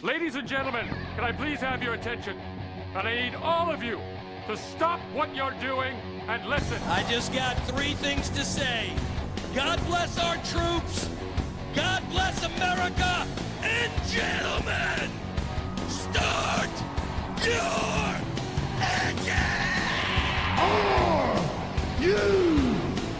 Ladies and gentlemen, can I please have your attention? And I need all of you to stop what you're doing and listen. I just got three things to say. God bless our troops. God bless America. And gentlemen, start your engine! Are you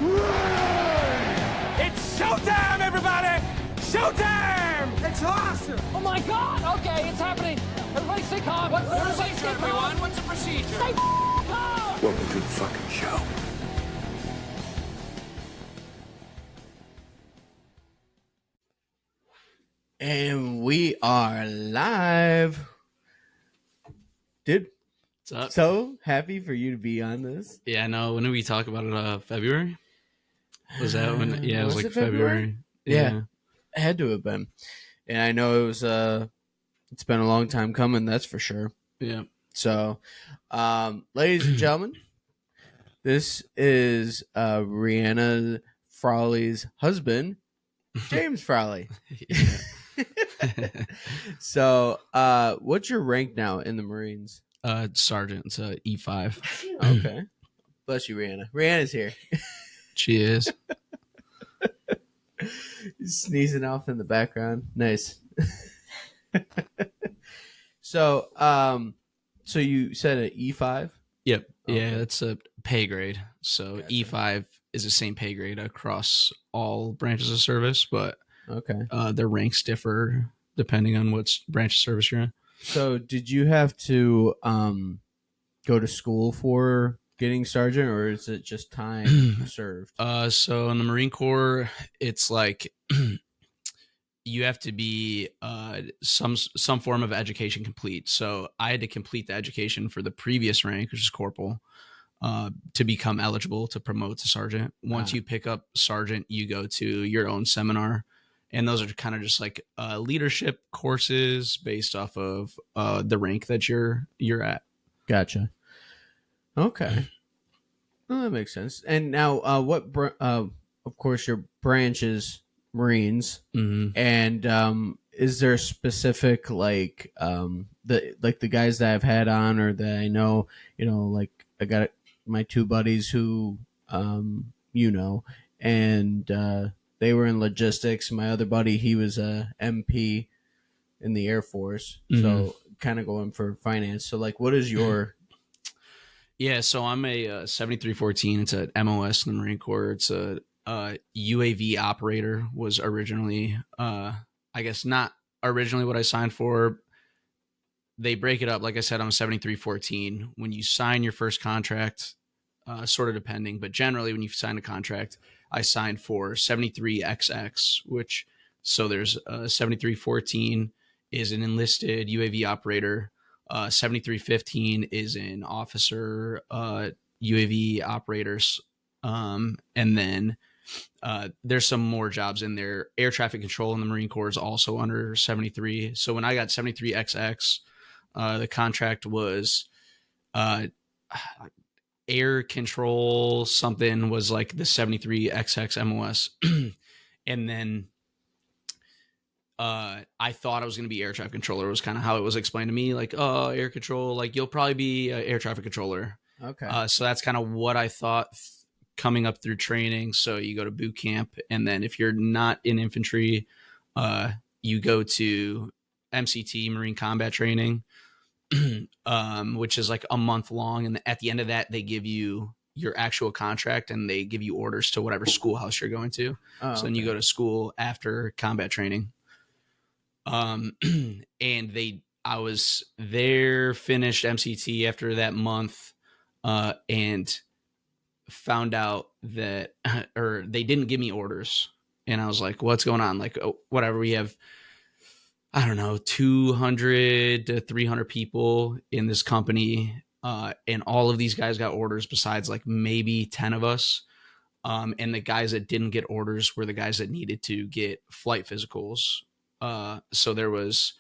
ready? It's showtime, everybody! Showtime! It's awesome! Oh my God! Okay, it's happening. Everybody stay calm. What's the procedure, everyone? What's the procedure? Stay calm! Welcome to the fucking show. And we are live. Dude, What's up? so happy for you to be on this. Yeah, no. When did we talk about it? February? Was that when? Yeah, it was Was like it February? Yeah. It had to have been. And I know it was it's been a long time coming, that's for sure. Yeah. So, ladies and gentlemen, this is Rihanna Frawley's husband, James Frawley. So, what's your rank now in the Marines? Sargent. It's E5. Okay. Bless you, Rihanna. Rihanna's here. She is. Sneezing off in the background. Nice. So, so you said an E5? Yep. Okay. Yeah, that's a pay grade. So Gotcha. E5 is the same pay grade across all branches of service, but Okay. their ranks differ depending on what branch of service you're in. So, did you have to go to school for getting sergeant, or is it just time served? So in the Marine Corps, it's like you have to be some form of education complete. So I had to complete the education for the previous rank, which is corporal, to become eligible to promote to sergeant. Once you pick up sergeant, you go to your own seminar, and those are kind of just like leadership courses based off of the rank that you're at. Gotcha. Okay. Well, that makes sense. And now, of course, your branch is Marines, Mm-hmm. and is there specific the guys that I've had on or that I know, like I got my two buddies who and they were in logistics. My other buddy, he was a MP in the Air Force, so kind of going for finance. So, like, what is your Yeah, so I'm a 7314. It's a MOS in the Marine Corps. It's a UAV operator. Was originally, I guess not originally what I signed for. They break it up. Like I said, I'm a 7314. When you sign your first contract, sort of depending, but generally when you sign a contract, I signed for 73XX, which, so there's 7314 is an enlisted UAV operator. 7315 is an officer UAV operators. And then there's some more jobs in there. Air traffic control in the Marine Corps is also under 73. So when I got 73XX, the contract was air control something was like the 73XX MOS. And then I thought I was going to be air traffic controller. It was kind of how it was explained to me, like, oh, air control, like you'll probably be an air traffic controller. okay? So that's kind of what I thought coming up through training. So you go to boot camp, and then if you're not in infantry, you go to MCT, Marine Combat Training, which is like a month long. And at the end of that, they give you your actual contract and they give you orders to whatever schoolhouse you're going to. So then you go to school after combat training. And I was there, finished MCT after that month, and found out that, or they didn't give me orders. And I was like, what's going on? Like, oh, whatever. We have, I don't know, 200 to 300 people in this company. And all of these guys got orders besides like maybe 10 of us. And the guys that didn't get orders were the guys that needed to get flight physicals. So there was,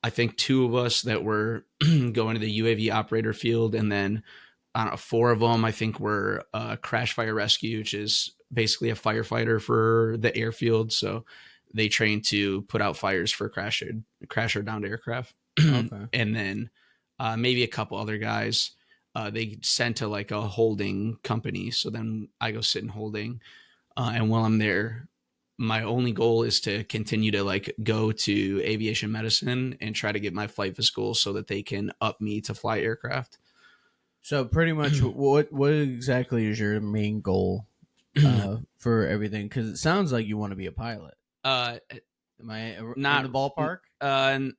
I think, 2 of us that were going to the UAV operator field. And then 4 of them, I think, were crash fire rescue, which is basically a firefighter for the airfield. So they train to put out fires for crash or downed aircraft. Okay. And then maybe a couple other guys they send to like a holding company. So then I go sit in holding. And while I'm there, my only goal is to continue to like go to aviation medicine and try to get my flight physical so that they can up me to fly aircraft. So pretty much, what exactly is your main goal for everything? Because it sounds like you want to be a pilot. Am I Not in the ballpark?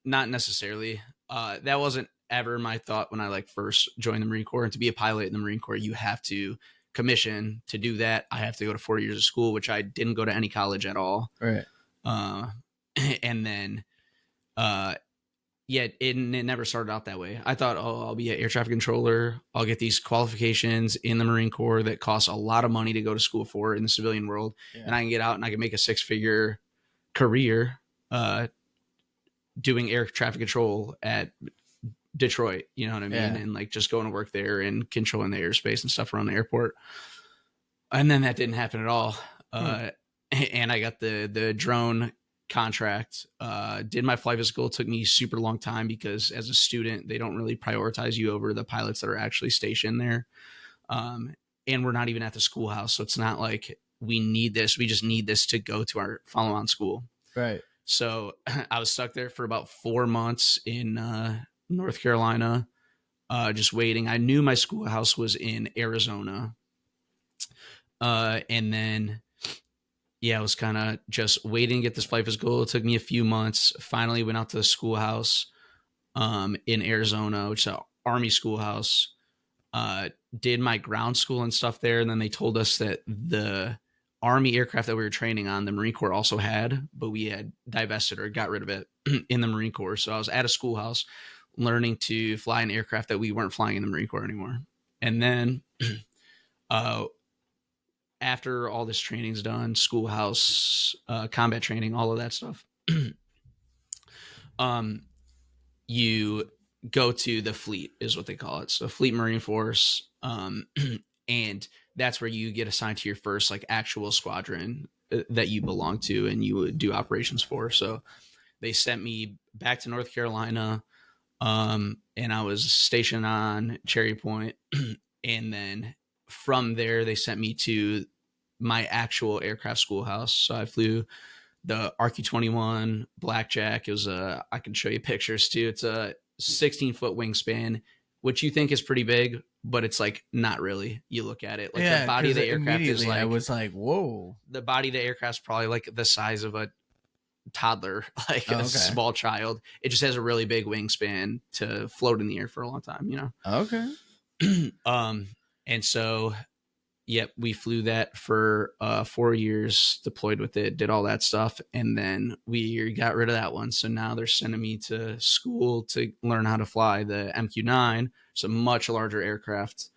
Not necessarily. That wasn't ever my thought when I like first joined the Marine Corps. And to be a pilot in the Marine Corps, you have to commission. To do that, I have to go to 4 years of school, which I didn't go to any college at all. Right. And then, it never started out that way. I thought, I'll be an air traffic controller. I'll get these qualifications in the Marine Corps that cost a lot of money to go to school for in the civilian world. Yeah. And I can get out and I can make a 6-figure career doing air traffic control at Detroit, you know what I mean? Yeah. And like just going to work there and controlling the airspace and stuff around the airport. And then that didn't happen at all. And I got the drone contract, did my flight physical. It took me super long time because as a student, they don't really prioritize you over the pilots that are actually stationed there. And we're not even at the schoolhouse. So it's not like we need this. We just need this to go to our follow-on school. Right. So I was stuck there for about 4 months in North Carolina, just waiting. I knew my schoolhouse was in Arizona. And then, I was kind of just waiting to get this flight physical. It took me a few months. Finally went out to the schoolhouse in Arizona, which is an Army schoolhouse. Did my ground school and stuff there. And then they told us that the Army aircraft that we were training on, the Marine Corps also had, but we had divested or got rid of it in the Marine Corps. So I was at a schoolhouse learning to fly an aircraft that we weren't flying in the Marine Corps anymore. And then after all this training's done, schoolhouse, combat training, all of that stuff, you go to the fleet is what they call it. So Fleet Marine Force. And that's where you get assigned to your first like actual squadron that you belong to and you would do operations for. So they sent me back to North Carolina. And I was stationed on Cherry Point. And then from there, they sent me to my actual aircraft schoolhouse. So I flew the RQ-21 Blackjack. It was I can show you pictures too. It's a 16-foot wingspan, which you think is pretty big, but it's like not really. You look at it, like the body of the aircraft is like, I was like, whoa. The body of the aircraft's probably like the size of a toddler, like a small child. It just has a really big wingspan to float in the air for a long time, you know? Okay. And so, we flew that for 4 years, deployed with it, did all that stuff. And then we got rid of that one. So now they're sending me to school to learn how to fly the MQ-9. It's a much larger aircraft,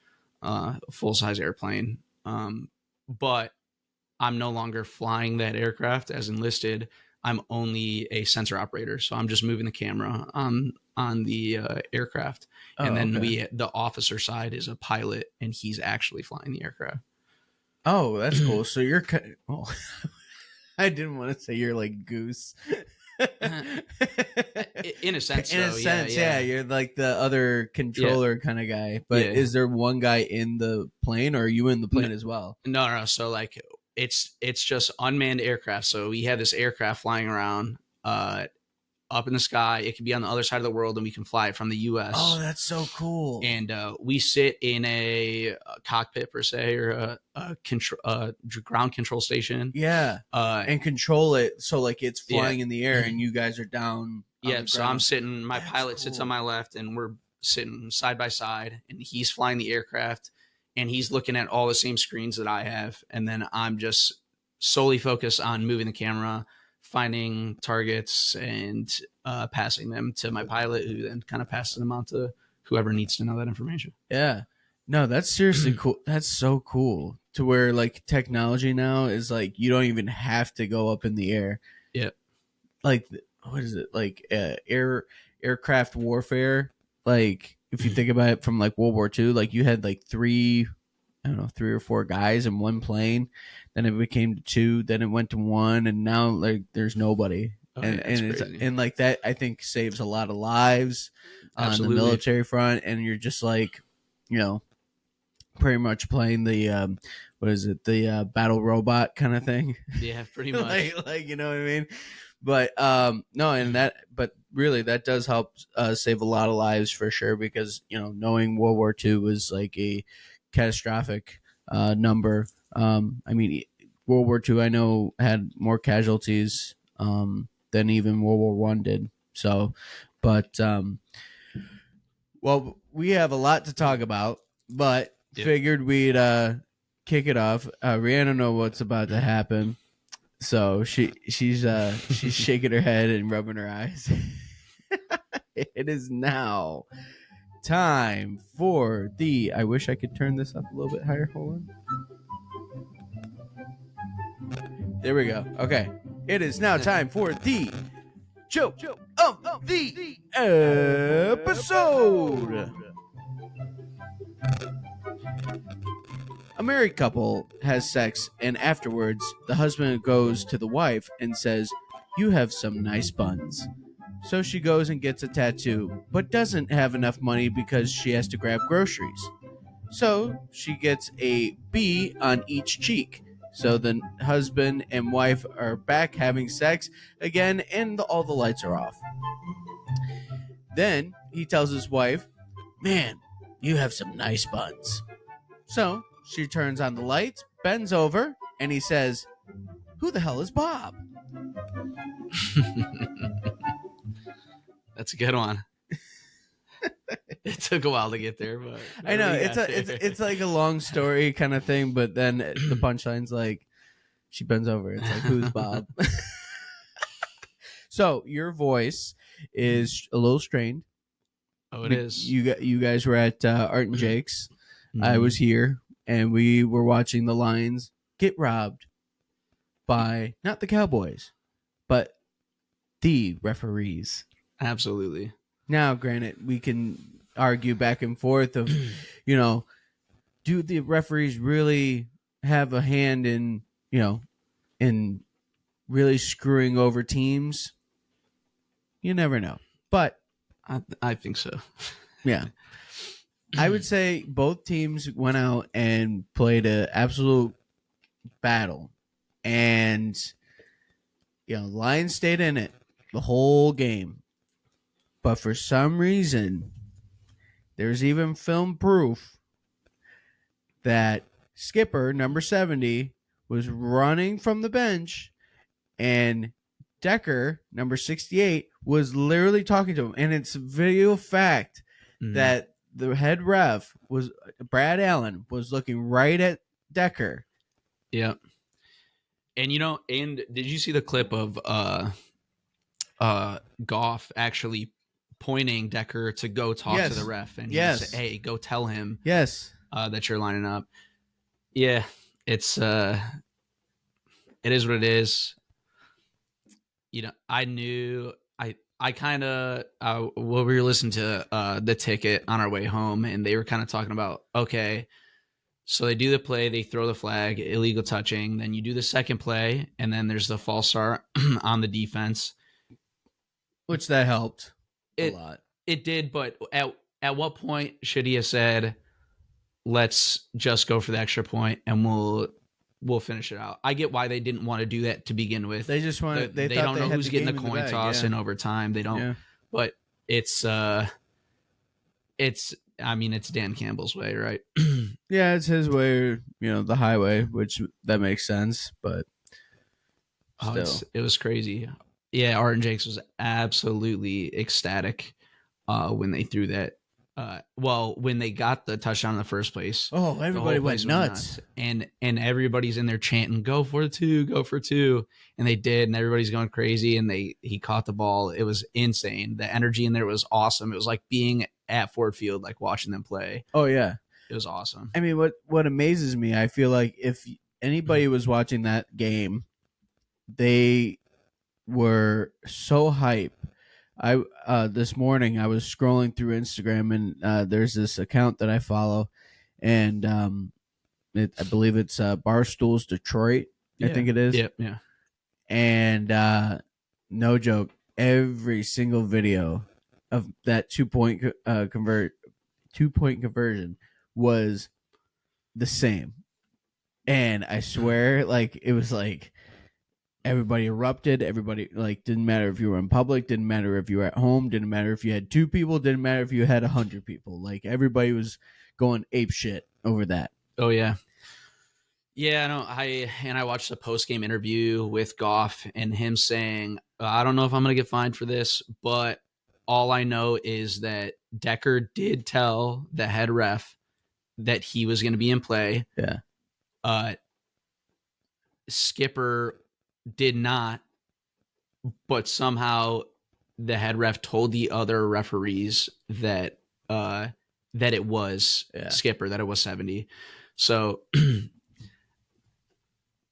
full-size airplane. But I'm no longer flying that aircraft as enlisted. I'm only a sensor operator. So I'm just moving the camera on the aircraft. And then the officer side is a pilot and he's actually flying the aircraft. Oh, that's cool. So you're I didn't want to say you're like Goose. In a sense, yeah. You're like the other controller kind of guy. But is there one guy in the plane or are you in the plane as well? No. So like it's just unmanned aircraft. So we have this aircraft flying around up in the sky. It can be on the other side of the world and we can fly it from the US. Oh, that's so cool. And we sit in a cockpit per se, or a ground control station. Yeah. And control it. So like it's flying in the air and you guys are down. So I'm sitting, my pilot sits on my left and we're sitting side by side and he's flying the aircraft and he's looking at all the same screens that I have. And then I'm just solely focused on moving the camera, finding targets and passing them to my pilot, who then kind of passes them on to whoever needs to know that information. Yeah. No, that's seriously cool. That's so cool to where like technology now is like, you don't even have to go up in the air. Yeah. Like, what is it? Like aircraft warfare. Like if you think about it from like World War II, like you had like 3 I don't know, 3 or 4 guys in one plane. Then it became to 2. Then it went to 1, and now like there's nobody. Oh, and yeah, it's and it's crazy. and like that, I think saves a lot of lives on Absolutely. the military front. And you're just like, pretty much playing the what is it, the battle robot kind of thing. Yeah, pretty much. like you know what I mean. But no, and that, but really that does help save a lot of lives for sure, because knowing World War II was like a catastrophic number. I mean, World War II I know had more casualties than even World War One did. So, but well, we have a lot to talk about, but figured we'd kick it off. Rihanna know what's about to happen. So she's shaking her head and rubbing her eyes. It is now time for the. I wish I could turn this up a little bit higher. Hold on. There we go. Okay, it is now time for the joke of the episode. A married couple has sex, and afterwards, the husband goes to the wife and says, "You have some nice buns." So she goes and gets a tattoo, but doesn't have enough money because she has to grab groceries. So she gets a B on each cheek. So the husband and wife are back having sex again, and all the lights are off. Then he tells his wife, "Man, you have some nice buns." So she turns on the lights, bends over, and he says, "Who the hell is Bob?" That's a good one. It took a while to get there, but I know it's like a long story kind of thing, but then the punchline's like she bends over. It's like, "Who's Bob?" So your voice is a little strained. Oh, it is. You guys were at Art and Jake's. I was here, and we were watching the Lions get robbed by not the Cowboys, but the referees. Absolutely. Now, granted, we can argue back and forth of, do the referees really have a hand in, in really screwing over teams? You never know. But I think so. yeah. I would say both teams went out and played an absolute battle. And, Lions stayed in it the whole game. But for some reason, there's even film proof that skipper, number 70, was running from the bench, and Decker, number 68, was literally talking to him. And it's video fact that the head ref was Brad Allen was looking right at Decker. Yeah. And and did you see the clip of Goff actually pointing Decker to go talk to the ref, and he said, "Hey, go tell him that you're lining up." Yeah, it is what it is. I knew I kind of we were listening to The Ticket on our way home, and they were kind of talking about, okay, so they do the play, they throw the flag, illegal touching, then you do the second play, and then there's the false start on the defense, which that helped a lot. It did, but at what point should he have said, "Let's just go for the extra point and we'll finish it out"? I get why they didn't want to do that to begin with. They just want they don't know who's getting the coin toss in overtime. They don't. But it's Dan Campbell's way, right? Yeah, it's his way, the highway, which that makes sense, but still. It was crazy. Yeah, Art and Jake's was absolutely ecstatic when they threw that. When they got the touchdown in the first place. Oh, everybody went nuts. And everybody's in there chanting, "Go for 2, go for 2." And they did, and everybody's going crazy, and he caught the ball. It was insane. The energy in there was awesome. It was like being at Ford Field, like watching them play. Oh, yeah. It was awesome. I mean, what amazes me, I feel like if anybody was watching that game, they were so hype. This morning I was scrolling through Instagram, and there's this account that I follow, and I believe it's Barstool's Detroit. I think it is. Yeah. And no joke, every single video of that 2-point conversion was the same. And I swear, like, it was like everybody erupted. Everybody, like, didn't matter if you were in public, didn't matter if you were at home, didn't matter if you had 2 people, didn't matter if you had 100 people. Like, everybody was going ape shit over that. Oh yeah. Yeah, no, I watched a post game interview with Goff and him saying, I don't know if I'm gonna get fined for this, but all I know is that Decker did tell the head ref that he was gonna be in play. Yeah. Skipper did not, but somehow the head ref told the other referees that it was Skipper, that it was 70. So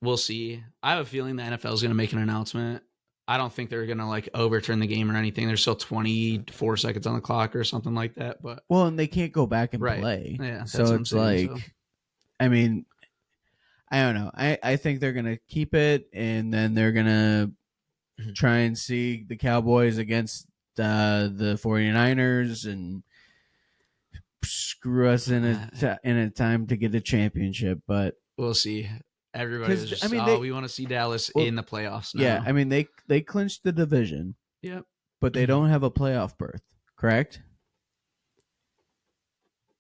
we'll see. I have a feeling the NFL is going to make an announcement. I don't think they're going to like overturn the game or anything. There's still 24 seconds on the clock or something like that. But well, and they can't go back and Right. play. Yeah, that's so what I'm it's saying, like, so. I mean, I don't know. I think they're gonna keep it, and then they're gonna try and see the Cowboys against the 49ers and screw us in a time to get a championship. But we'll see. Everybody was 'Cause, just, I mean, we want to see Dallas Well, in the playoffs now. yeah, I mean they clinched the division, Yep. but they don't have a playoff berth, correct?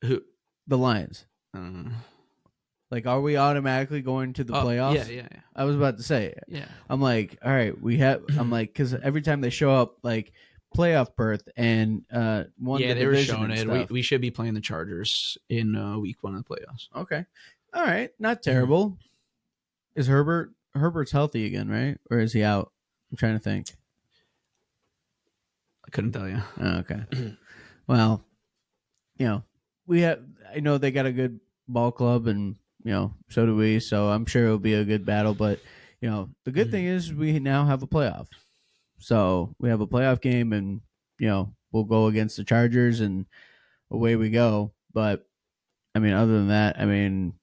Who? The Lions. Uh, Like, are we automatically going to the playoffs? Yeah. I was about to say. Yeah. I'm like, all right, I'm like, because every time they show up, like, playoff berth and won the they were division showing and it. stuff. We should be playing the Chargers in week 1 of the playoffs. Okay, all right, not terrible. Is Herbert's healthy again, right? Or is he out? I'm trying to think. I couldn't tell you. Oh, okay. Well, I know they got a good ball club, and so do we. So I'm sure it'll be a good battle. But the good thing is we now have a playoff. So we have a playoff game, and we'll go against the Chargers, and away we go. But I mean, other than that, I mean,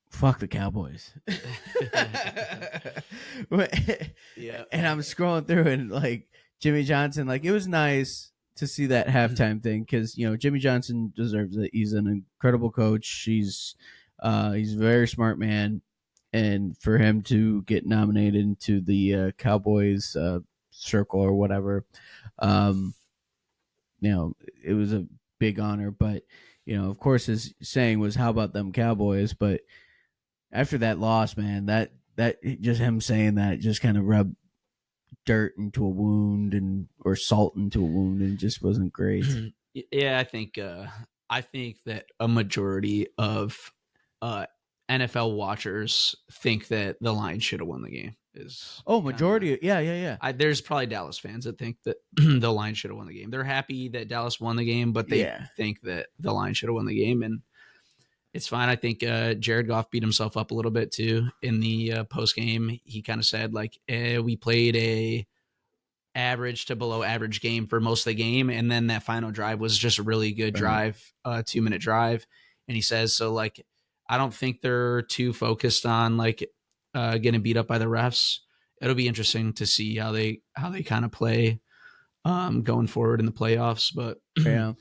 fuck the Cowboys. Yeah. And I'm scrolling through, and like Jimmy Johnson, like, it was nice to see that halftime thing, because Jimmy Johnson deserves it. He's an incredible coach. He's a very smart man, and for him to get nominated into the Cowboys circle or whatever, it was a big honor. But of course, his saying was, "How about them Cowboys?" But after that loss, man, that just him saying that just kind of rubbed dirt into a wound or salt into a wound, and it just wasn't great. Yeah, I think that a majority of NFL watchers think that the Lions should have won the game. Majority, yeah. There's probably Dallas fans that think that the Lions should have won the game. They're happy that Dallas won the game, but they think that the Lions should have won the game, and it's fine. I think Jared Goff beat himself up a little bit too in the post game. He kind of said, like, we played a average to below average game for most of the game, and then that final drive was just a really good drive, 2-minute drive. And he says, so, like, I don't think they're too focused on like getting beat up by the refs. It'll be interesting to see how they kind of play going forward in the playoffs. But Yeah,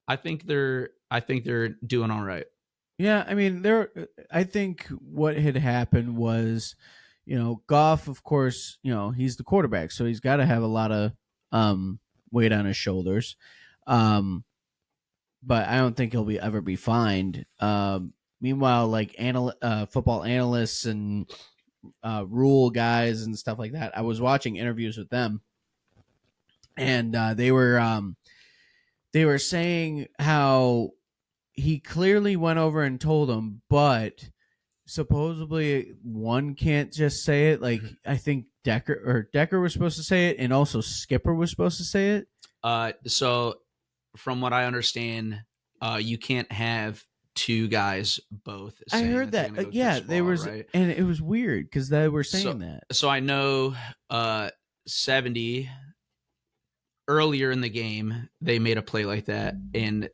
I think they're doing all right. yeah. I mean, I think what had happened was, Goff, of course, he's the quarterback, so he's got to have a lot of weight on his shoulders. But I don't think he'll ever be fined. Meanwhile, like football analysts and rule guys and stuff like that, I was watching interviews with them, and they were saying how he clearly went over and told them, but supposedly one can't just say it. Like, I think Decker was supposed to say it, and also Skipper was supposed to say it. So from what I understand, you can't have two guys both. I heard that. They were, right? And it was weird because they were saying that. So I know 70 earlier in the game they made a play like that, and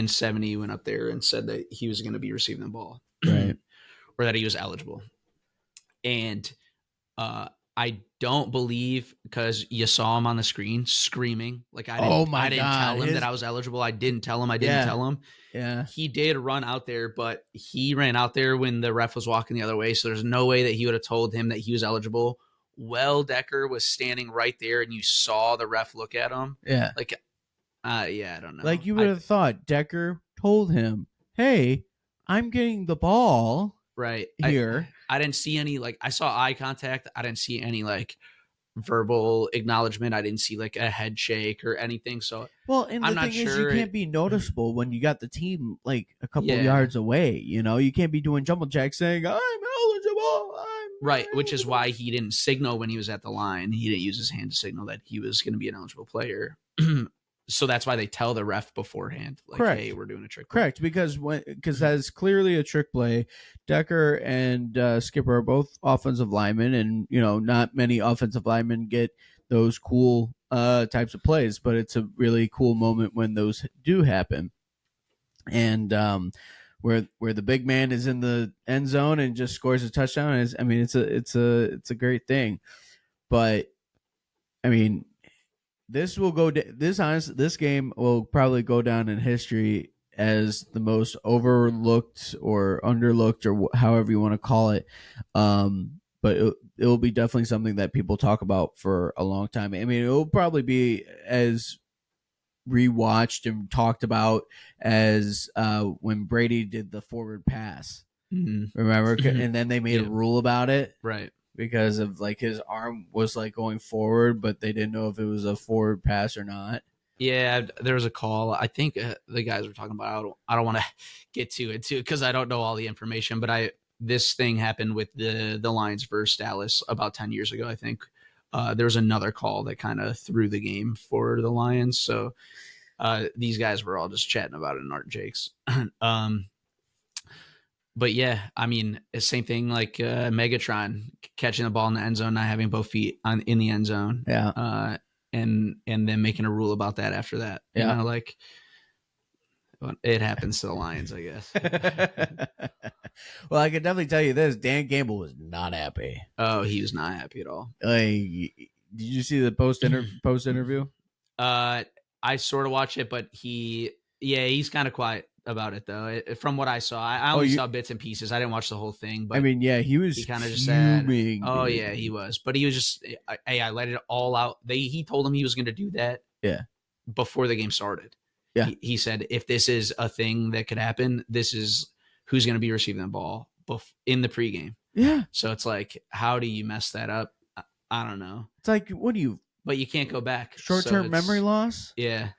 70 went up there and said that he was going to be receiving the ball. Right. or that he was eligible. And I don't believe, because you saw him on the screen screaming. Like I didn't tell him that I was eligible. I didn't tell him. Yeah. He did run out there, but he ran out there when the ref was walking the other way. So there's no way that he would have told him that he was eligible. Decker was standing right there, and you saw the ref look at him. Yeah. Like, yeah, I don't know. Like you would have thought Decker told him, "Hey, I'm getting the ball right here." I didn't see any, like, I saw eye contact. I didn't see any, like, verbal acknowledgement. I didn't see, like, a head shake or anything. So, well, and I'm the not thing is, sure you can't be noticeable when you got the team like a couple Yeah. yards away. You know, you can't be doing jumble jacks saying, "I'm eligible." right, which is why he didn't signal when he was at the line. He didn't use his hand to signal that he was going to be an eligible player. So that's why they tell the ref beforehand, like, Correct. hey, we're doing a trick play. Correct, because that is clearly a trick play. Decker and Skipper are both offensive linemen, and not many offensive linemen get those cool types of plays, but it's a really cool moment when those do happen. And where the big man is in the end zone and just scores a touchdown it's a great thing. But I mean, this game will probably go down in history as the most overlooked or underlooked, or however you want to call it. But it will be definitely something that people talk about for a long time. I mean, it will probably be as rewatched and talked about as when Brady did the forward pass. Mm-hmm. Remember? And then they made a rule about it. Right. Because of like his arm was like going forward, but they didn't know if it was a forward pass or not. Yeah, there was a call. I think the guys were talking about. I don't want to get too into it because I don't know all the information. But this thing happened with the Lions versus Dallas about 10 years ago. I think there was another call that kind of threw the game for the Lions. So these guys were all just chatting about it in Art Jakes. But yeah, I mean, the same thing like Megatron catching the ball in the end zone, not having both feet in the end zone. Yeah. And then making a rule about that after that. Yeah. You know, like it happens to the Lions, I guess. Well, I can definitely tell you this: Dan Gamble was not happy. Oh, he was not happy at all. Did you see the post interview? I sort of watched it, but he's kind of quiet about it though. From what I saw, I only saw bits and pieces. I didn't watch the whole thing. But I mean, yeah, he kind of just said, "Oh yeah, he was." But he was just, hey, I let it all out. He told him he was going to do that. Yeah. Before the game started. Yeah. He said, if this is a thing that could happen, this is who's going to be receiving the ball in the pregame. Yeah. So it's like, how do you mess that up? I don't know. It's like, what do you? But you can't go back. Short-term memory loss. Yeah.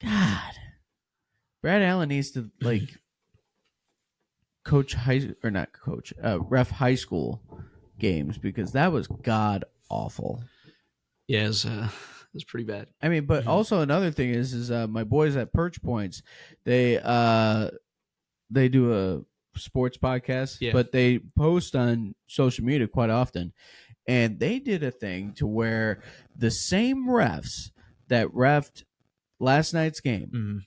God. Brad Allen needs to ref high school games, because that was god awful. Yeah, it was pretty bad. I mean, but also another thing is my boys at Perch Points, they do a sports podcast, but they post on social media quite often, and they did a thing to where the same refs that reffed last night's game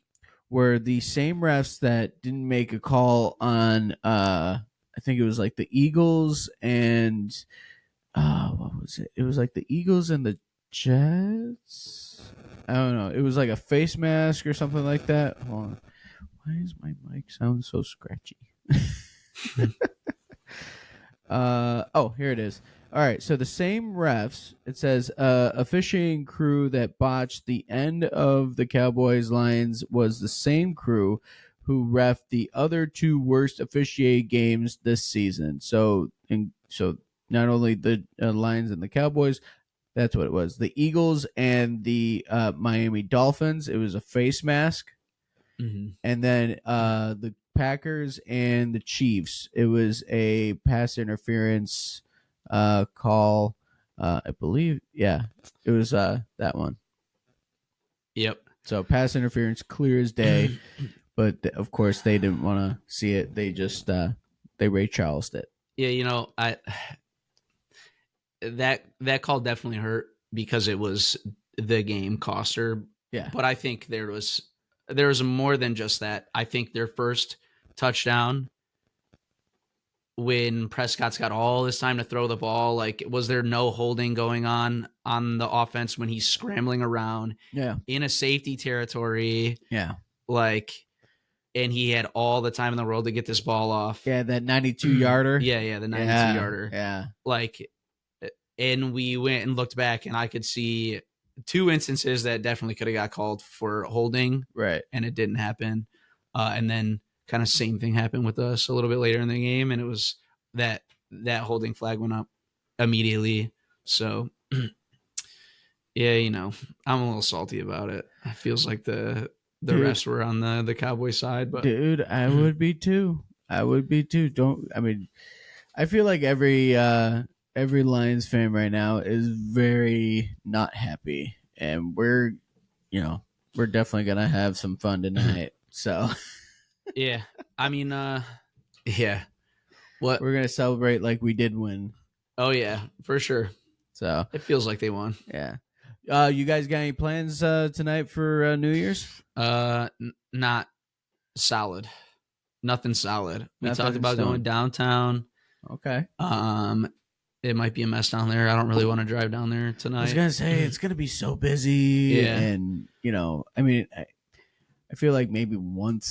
were the same refs that didn't make a call on I think it was like the Eagles and what was it? It was like the Eagles and the Jets. I don't know. It was like a face mask or something like that. Hold on. Why is my mic sound so scratchy? Here it is. All right, so the same refs, it says officiating crew that botched the end of the Cowboys-Lions was the same crew who reffed the other two worst officiated games this season. So not only the Lions and the Cowboys, that's what it was. The Eagles and the Miami Dolphins, it was a face mask. Mm-hmm. And then the Packers and the Chiefs, it was a pass interference call. I believe, yeah, it was that one. Yep. So pass interference, clear as day. But of course, they didn't want to see it. They just they Ray Charles'd it. Yeah, that call definitely hurt because it was the game coster. Yeah. But I think there was more than just that. I think their first touchdown when Prescott's got all this time to throw the ball, like, was there no holding going on the offense when he's scrambling around Yeah. in a safety territory? Yeah. Like, and he had all the time in the world to get this ball off. Yeah, that 92-yarder. Yeah, the 92-yarder. Yeah. Like, and we went and looked back, and I could see 2 instances that definitely could have got called for holding. Right. And it didn't happen. And then kind of same thing happened with us a little bit later in the game, and it was that holding flag went up immediately. So, yeah, you know, I'm a little salty about it. It feels like the refs were on the Cowboy side, but dude, I would be too. I feel like every Lions fan right now is very not happy, and we're definitely gonna have some fun tonight. So yeah, I mean, yeah, what we're gonna celebrate like we did win. Oh yeah, for sure. So it feels like they won. Yeah. You guys got any plans tonight for New Year's? Not solid. Nothing solid. We Nothing talked about stone. going downtown. Okay. It might be a mess down there. I don't really want to drive down there tonight. I was gonna say it's gonna be so busy, Yeah. and I mean, I feel like maybe one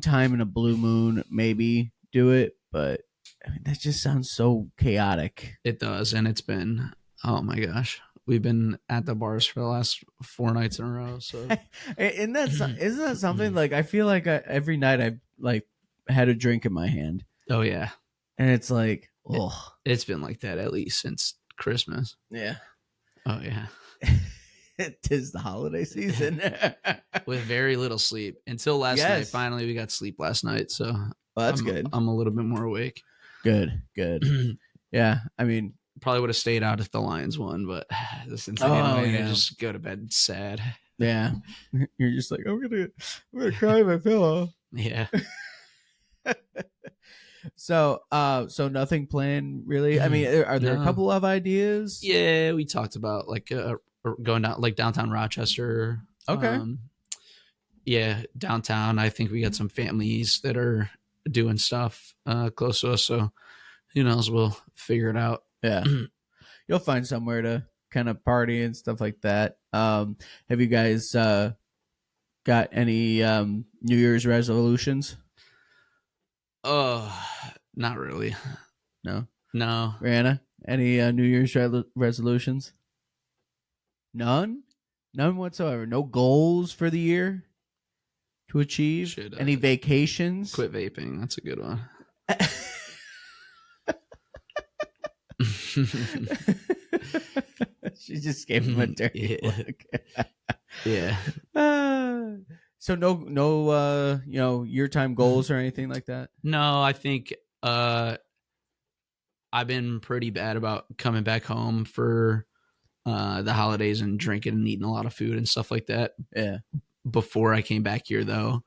time in a blue moon, maybe do it, but I mean that just sounds so chaotic. It does, and it's been, oh my gosh, we've been at the bars for the last 4 nights in a row. So, isn't that something? Like I feel like every night I've like had a drink in my hand. Oh yeah, and it's like, oh, it's been like that at least since Christmas. Yeah. Oh yeah. Tis the holiday season. With very little sleep until last night. Finally, we got sleep last night, so that's good. I'm a little bit more awake. Good. Yeah, I mean, probably would have stayed out if the Lions won, but since they didn't, I just go to bed sad. Yeah, you're just like, I'm gonna cry in my pillow. Yeah. So nothing planned really. I mean, are there a couple of ideas? Yeah, we talked about like going down like downtown Rochester. Okay. Yeah, downtown. I think we got some families that are doing stuff close to us, so who knows? We'll figure it out. Yeah, you'll find somewhere to kind of party and stuff like that. Have you guys got any New Year's resolutions? Not really. No. Rihanna, any New Year's resolutions? None whatsoever. No goals for the year to achieve. Any vacations? Quit vaping. That's a good one. She just gave him a dirty look. Yeah. So no year time goals or anything like that? No, I think I've been pretty bad about coming back home for the holidays and drinking and eating a lot of food and stuff like that. Yeah. Before I came back here though,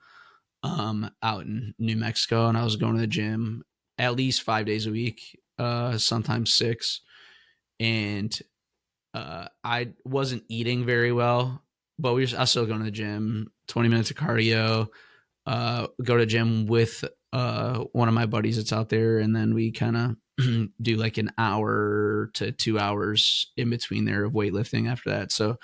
out in New Mexico, and I was going to the gym at least 5 days a week, sometimes 6. And I wasn't eating very well, but I was still going to the gym, 20 minutes of cardio, go to the gym with one of my buddies that's out there, and then we kind of do like an hour to 2 hours in between there of weightlifting after that. So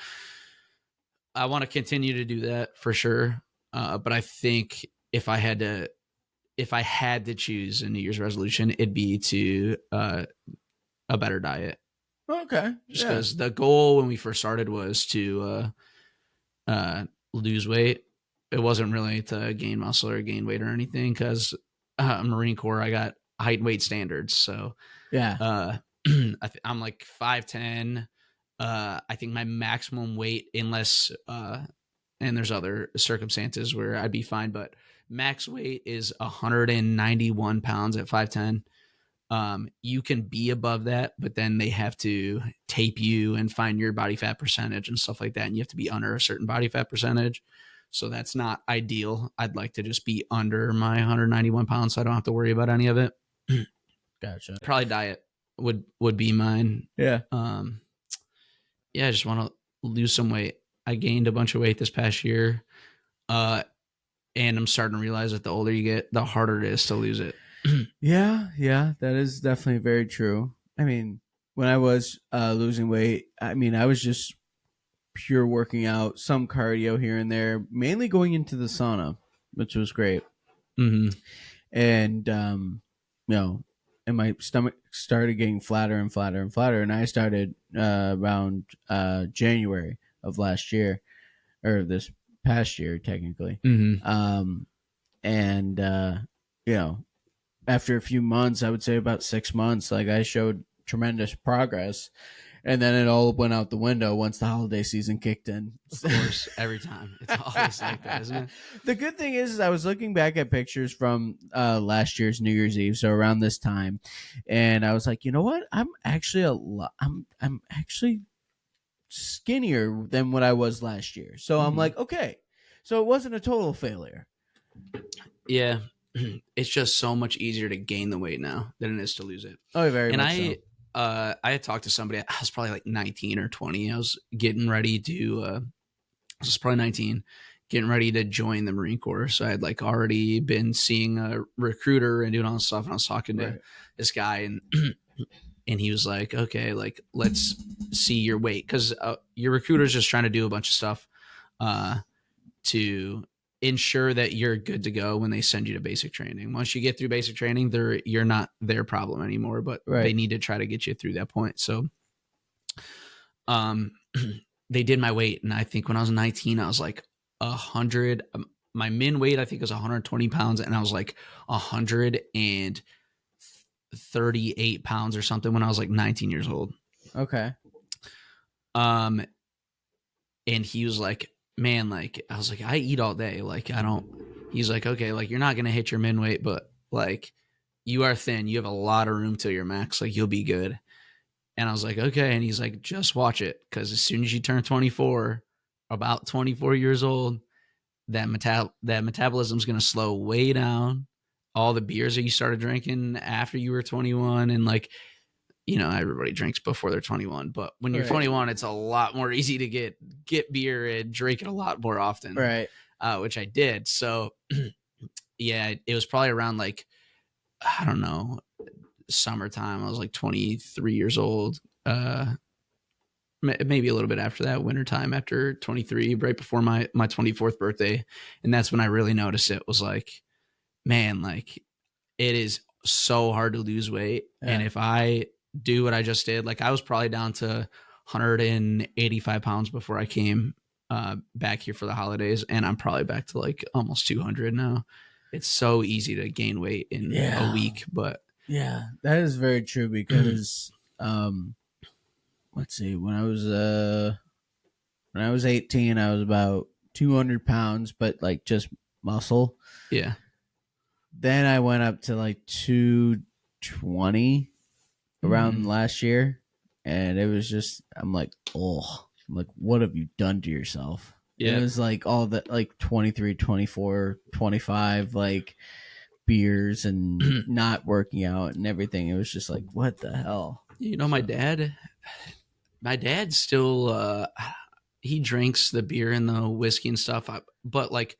I want to continue to do that for sure. But I think if I had to choose a New Year's resolution, it'd be to a better diet. Okay. Just because the goal when we first started was to lose weight. It wasn't really to gain muscle or gain weight or anything, because Marine Corps, I got height and weight standards. So yeah, I'm like 5'10". I think my maximum weight, unless and there's other circumstances where I'd be fine, but max weight is 191 pounds at 5'10". You can be above that, but then they have to tape you and find your body fat percentage and stuff like that. And you have to be under a certain body fat percentage. So that's not ideal. I'd like to just be under my 191 pounds so I don't have to worry about any of it. Gotcha. Probably diet would be mine. Yeah. Yeah, I just want to lose some weight. I gained a bunch of weight this past year. And I'm starting to realize that the older you get, the harder it is to lose it. Yeah, that is definitely very true. I mean, when I was losing weight, I mean, I was just pure working out, some cardio here and there, mainly going into the sauna, which was great. Mm-hmm. And you know, and my stomach started getting flatter and flatter and flatter, and I started around January of last year, or this past year technically. Mm-hmm. And you know, after a few months, I would say about 6 months, like I showed tremendous progress, and then it all went out the window once the holiday season kicked in. Of course, every time. It's always like that, isn't it? The good thing is I was looking back at pictures from last year's New Year's Eve, so around this time, and I was like, you know what? I'm actually I'm actually skinnier than what I was last year. So I'm like, okay, so it wasn't a total failure. Yeah. It's just so much easier to gain the weight now than it is to lose it. Oh, very And much so. I had talked to somebody. I was probably like 19 or 20. I was getting ready to. I was probably 19, getting ready to join the Marine Corps. So I had like already been seeing a recruiter and doing all this stuff. And I was talking to this guy, and and he was like, "Okay, like let's see your weight, because your recruiter is just trying to do a bunch of stuff to ensure that you're good to go when they send you to basic training. Once you get through basic training, you're not their problem anymore, but they need to try to get you through that point." So they did my weight, and I think when I was 19, I was like 100. My min weight I think was 120 pounds, and I was like 138 pounds or something when I was like 19 years old. Okay. And he was like, man, like, I was like, I eat all day. Like, I don't, he's like, okay, like, you're not going to hit your min weight, but like, you are thin. You have a lot of room till your max. Like, you'll be good. And I was like, okay. And he's like, just watch it. Cause as soon as you turn 24, about 24 years old, that metabolism is going to slow way down. All the beers that you started drinking after you were 21, and like, you know, everybody drinks before they're 21, but when you're 21, it's a lot more easy to get beer and drink it a lot more often. Right. Which I did. So yeah, it was probably around like, I don't know, summertime. I was like 23 years old. Maybe a little bit after that, wintertime after 23, right before my 24th birthday. And that's when I really noticed it. Was like, man, like it is so hard to lose weight. Yeah. And if I do what I just did, like I was probably down to 185 pounds before I came back here for the holidays, and I'm probably back to like almost 200 now. It's so easy to gain weight in a week. But yeah, that is very true, because let's see, when I was 18, I was about 200 pounds, but like just muscle. Yeah. Then I went up to like 220 around last year, and it was just, I'm like, what have you done to yourself? Yeah. It was like all that, like 23, 24, 25, like beers and not working out and everything. It was just like, what the hell? You know, my dad still, he drinks the beer and the whiskey and stuff, but like,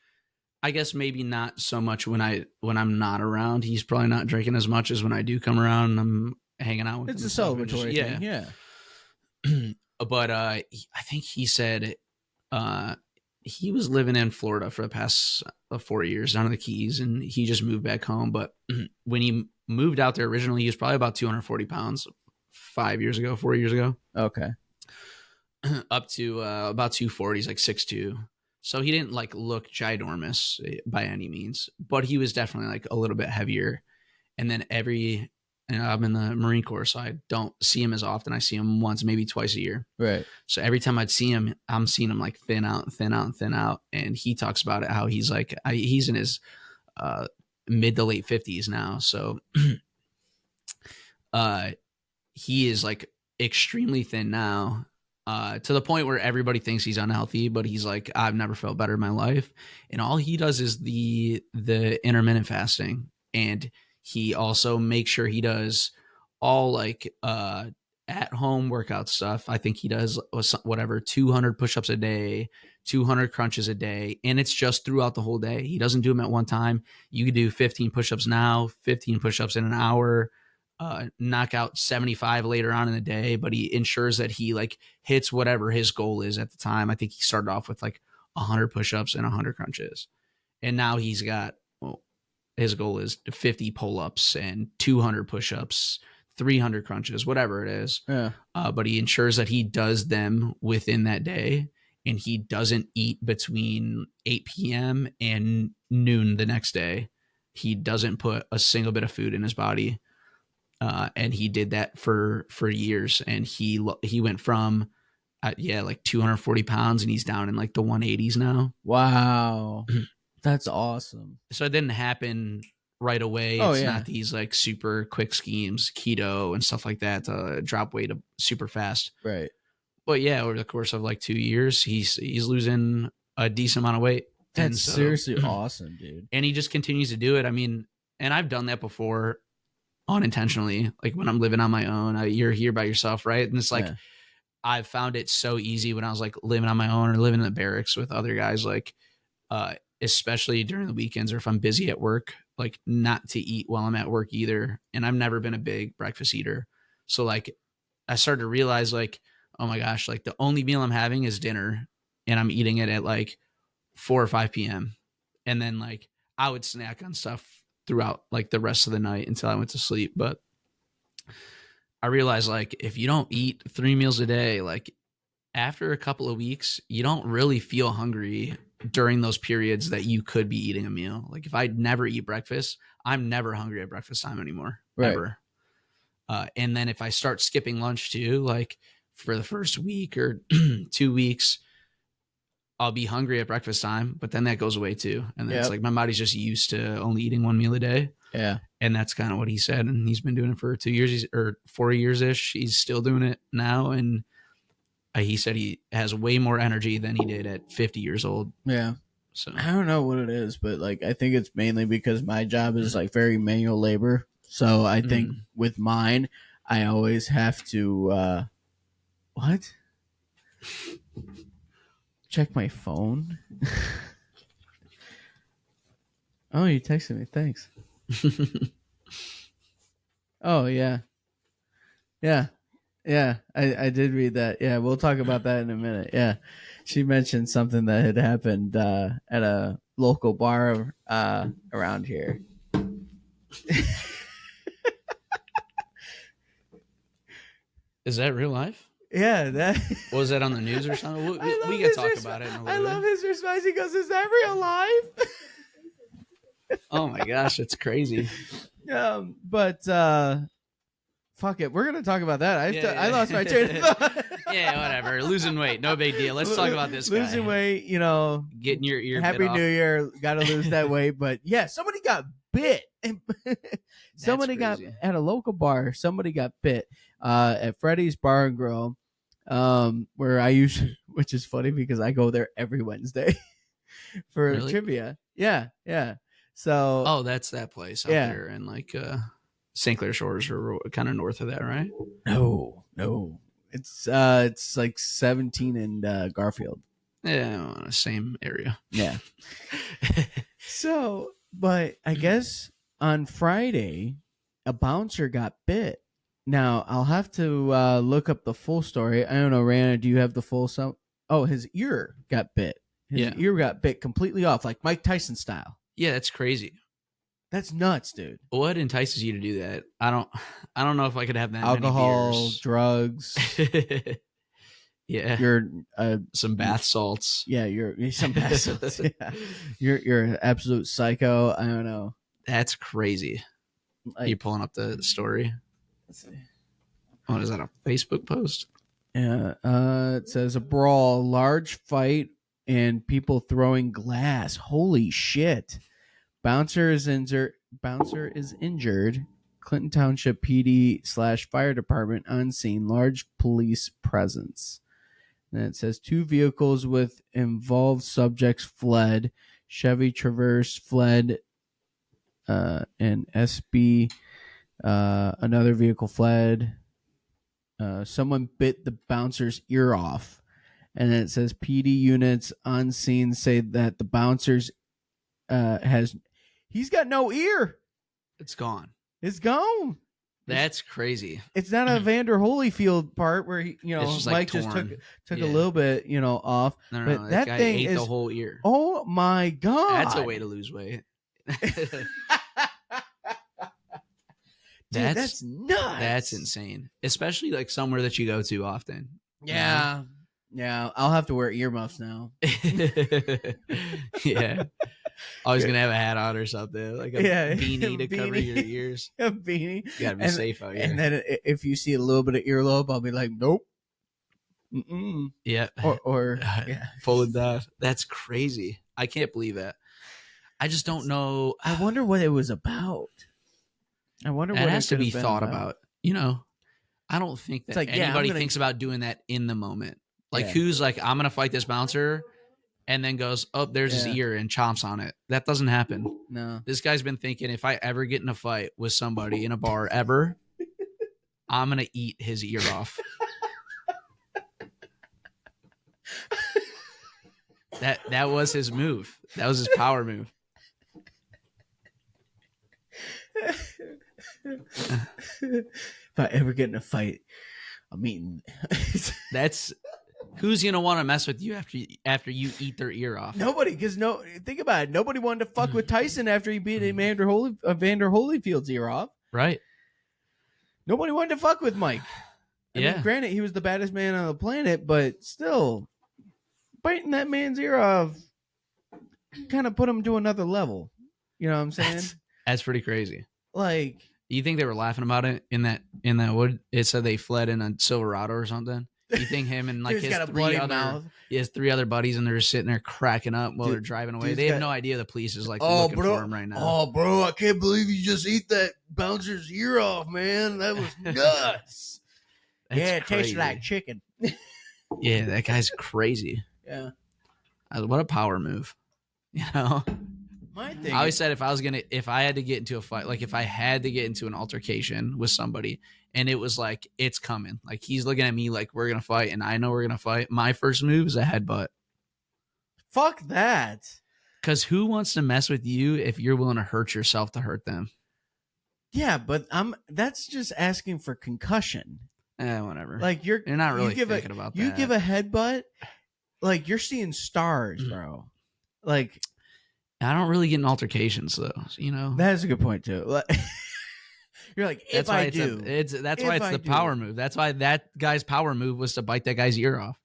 I guess maybe not so much when I'm not around. He's probably not drinking as much as when I do come around and I'm hanging out with him. It's a celebratory thing. Yeah. But I think he said he was living in Florida for the past 4 years down in the Keys, and he just moved back home. But when he moved out there originally, he was probably about 240 pounds 4 years ago. Okay. Up to about 240. He's like 6'2". So he didn't like look ginormous by any means, but he was definitely like a little bit heavier. And then I'm in the Marine Corps, so I don't see him as often. I see him once, maybe twice a year. Right. So every time I'd see him, I'm seeing him like thin out. And he talks about it, how he's like, he's in his mid to late 50s now. So he is like extremely thin now. To the point where everybody thinks he's unhealthy, but he's like, I've never felt better in my life. And all he does is the intermittent fasting. And he also makes sure he does all like at home workout stuff. I think he does whatever 200 push-ups a day, 200 crunches a day, and it's just throughout the whole day. He doesn't do them at one time. You could do 15 push-ups now, 15 push-ups in an hour, knock out 75 later on in the day, but he ensures that he like hits whatever his goal is at the time. I think he started off with like 100 push-ups and 100 crunches, and now he's got, well, his goal is 50 pull-ups and 200 push-ups, 300 crunches, whatever it is. Yeah. But he ensures that he does them within that day, and he doesn't eat between 8 p.m. and noon the next day. He doesn't put a single bit of food in his body. And he did that for years. And he went from, like 240 pounds, and he's down in like the 180s now. Wow. That's awesome. So it didn't happen right away. Oh, It's yeah. not these like super quick schemes, keto and stuff like that, to drop weight super fast. Right. But yeah, over the course of like 2 years, he's losing a decent amount of weight. And That's so- seriously awesome, dude. And he just continues to do it. I mean, and I've done that before unintentionally, like when I'm living on my own. You're here by yourself, right? And it's like, Yeah. I've found it so easy when I was like living on my own or living in the barracks with other guys, like, especially during the weekends or if I'm busy at work, like not to eat while I'm at work either. And I've never been a big breakfast eater. So like I started to realize like, oh my gosh, like the only meal I'm having is dinner, and I'm eating it at like 4 or 5 p.m. And then like I would snack on stuff throughout like the rest of the night until I went to sleep. But I realized like if you don't eat 3 meals a day, like after a couple of weeks, you don't really feel hungry during those periods that you could be eating a meal. Like if I never eat breakfast, I'm never hungry at breakfast time anymore. Right. Ever. And then if I start skipping lunch too, like for the first week or 2 weeks, I'll be hungry at breakfast time, but then that goes away too. And then it's Yep. like my body's just used to only eating 1 meal a day. Yeah. And that's kind of what he said. And he's been doing it for 2 years or 4 years ish. He's still doing it now. And he said he has way more energy than he did at 50 years old. Yeah. So I don't know what it is, but like I think it's mainly because my job is like very manual labor. So I think with mine, I always have to what? Check my phone. Oh, you texted me. Thanks. Oh yeah. Yeah. Yeah, I did read that. Yeah, we'll talk about that in a minute. Yeah. She mentioned something that had happened at a local bar around here. is that real life? Yeah, that Was that on the news or something? I love We can his talk resp- about it in a I little love bit. his response. He goes, "Is that real life?" Oh my gosh, it's crazy. But fuck it, we're gonna talk about that. Yeah. I lost my train of thought. Yeah, whatever. Losing weight, no big deal. Let's talk about this guy. Losing weight, Getting your ear Happy bit off. New Year. Got to lose that weight. But yeah, somebody got bit. Somebody got crazy. at a local bar. Somebody got bit at Freddy's Bar and Grill, where I usually, which is funny because I go there every Wednesday for Really? trivia. Yeah, yeah. So Oh, that's that place out Yeah. there in like St. Clair Shores or kind of north of that, right? no, it's like 17 and Garfield. Yeah, same area. Yeah. So, but I guess on Friday, a bouncer got bit. Now, I'll have to look up the full story. I don't know, Rana, do you have the full Oh, his ear got bit. His ear got bit completely off, like Mike Tyson style. Yeah, that's crazy. That's nuts, dude. What entices you to do that? I don't know if I could have that Alcohol, many drugs, beers. Yeah, you're some bath salts. yeah, you're some assholes. Yeah. You're an absolute psycho. I don't know. That's crazy. Like, You pulling up the story? let's see. What is that, a Facebook post? Yeah, it says a brawl, large fight, and people throwing glass. Holy shit! Bouncer is injured. Clinton Township PD/fire department on scene. Large police presence. And it says 2 vehicles with involved subjects fled. Chevy Traverse fled, and SB. Another vehicle fled. someone bit the bouncer's ear off. And then it says PD units on scene say that the bouncer's he's got no ear. It's gone. It's gone. That's crazy. It's not a Vander Holyfield part where he, It's just, Mike like, just torn. took Yeah. a little bit, off. No, but that that guy thing ate is the whole ear. Oh my god. That's a way to lose weight. Dude, that's nuts. That's insane. Especially like somewhere that you go to often. Yeah. Yeah. I'll have to wear earmuffs now. Yeah. Always gonna have a hat on or something. Like a beanie to cover your ears. A beanie. You gotta be safe out here. And then if you see a little bit of earlobe, I'll be like, nope. Mm-mm. Yeah. Or yeah. Pulling down. That's crazy. I can't believe that. I just don't know. I wonder what it was about. I wonder what it has to could be have been thought about. I don't think that like, anybody thinks about doing that in the moment. Like, who's like, I'm gonna fight this bouncer, and then goes, oh, there's his ear and chomps on it. That doesn't happen. No. This guy's been thinking, if I ever get in a fight with somebody in a bar ever, I'm gonna eat his ear off. That was his move. That was his power move. If I ever get in a fight, I'm eating. That's who's gonna want to mess with you after you eat their ear off. Nobody, because think about it. Nobody wanted to fuck with Tyson after he beat Vander Holyfield's ear off. Right. Nobody wanted to fuck with Mike. I Yeah. mean, granted, he was the baddest man on the planet, but still, biting that man's ear off kind of put him to another level. You know what I'm saying? That's pretty crazy. Like, You think they were laughing about it in that wood? It said they fled in a Silverado or something. You think him and like dude's his got a three bloody other mouth. he has three other buddies and they're just sitting there cracking up while Dude, they're driving away. dude's They have got- no idea the police is like Oh, looking bro. for him right now. Oh, bro, I can't believe you just eat that bouncer's ear off, man. That was nuts. That's Yeah, it tastes crazy. like chicken. Yeah, that guy's crazy. Yeah. What a power move. My thing I always said if I had to get into a fight, like if I had to get into an altercation with somebody and it was like, it's coming, like he's looking at me like we're going to fight and I know we're going to fight, my first move is a headbutt. fuck that. Because who wants to mess with you if you're willing to hurt yourself to hurt them? Yeah, but that's just asking for concussion. Whatever. Like you're not really you give thinking about You that. give a headbutt, like you're seeing stars, bro. Like I don't really get in altercations though. that's a good point too. You're like, That's if why I it's do, that's why If it's I the do. power move. That's why that guy's power move was to bite that guy's ear off.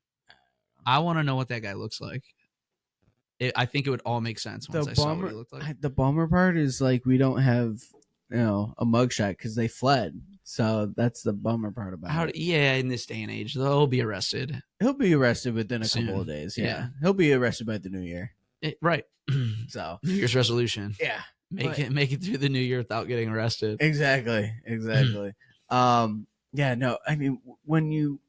I want to know what that guy looks like. I think it would all make sense once I saw what he looked like. The bummer part is like we don't have a mugshot because they fled. So that's the bummer part about it. In this day and age, they'll be arrested. He'll be arrested within a Soon. couple of days. Yeah. Yeah. He'll be arrested by the new year. Right. So New Year's resolution. yeah. Make it through the new year without getting arrested. Exactly. Yeah, no, I mean when you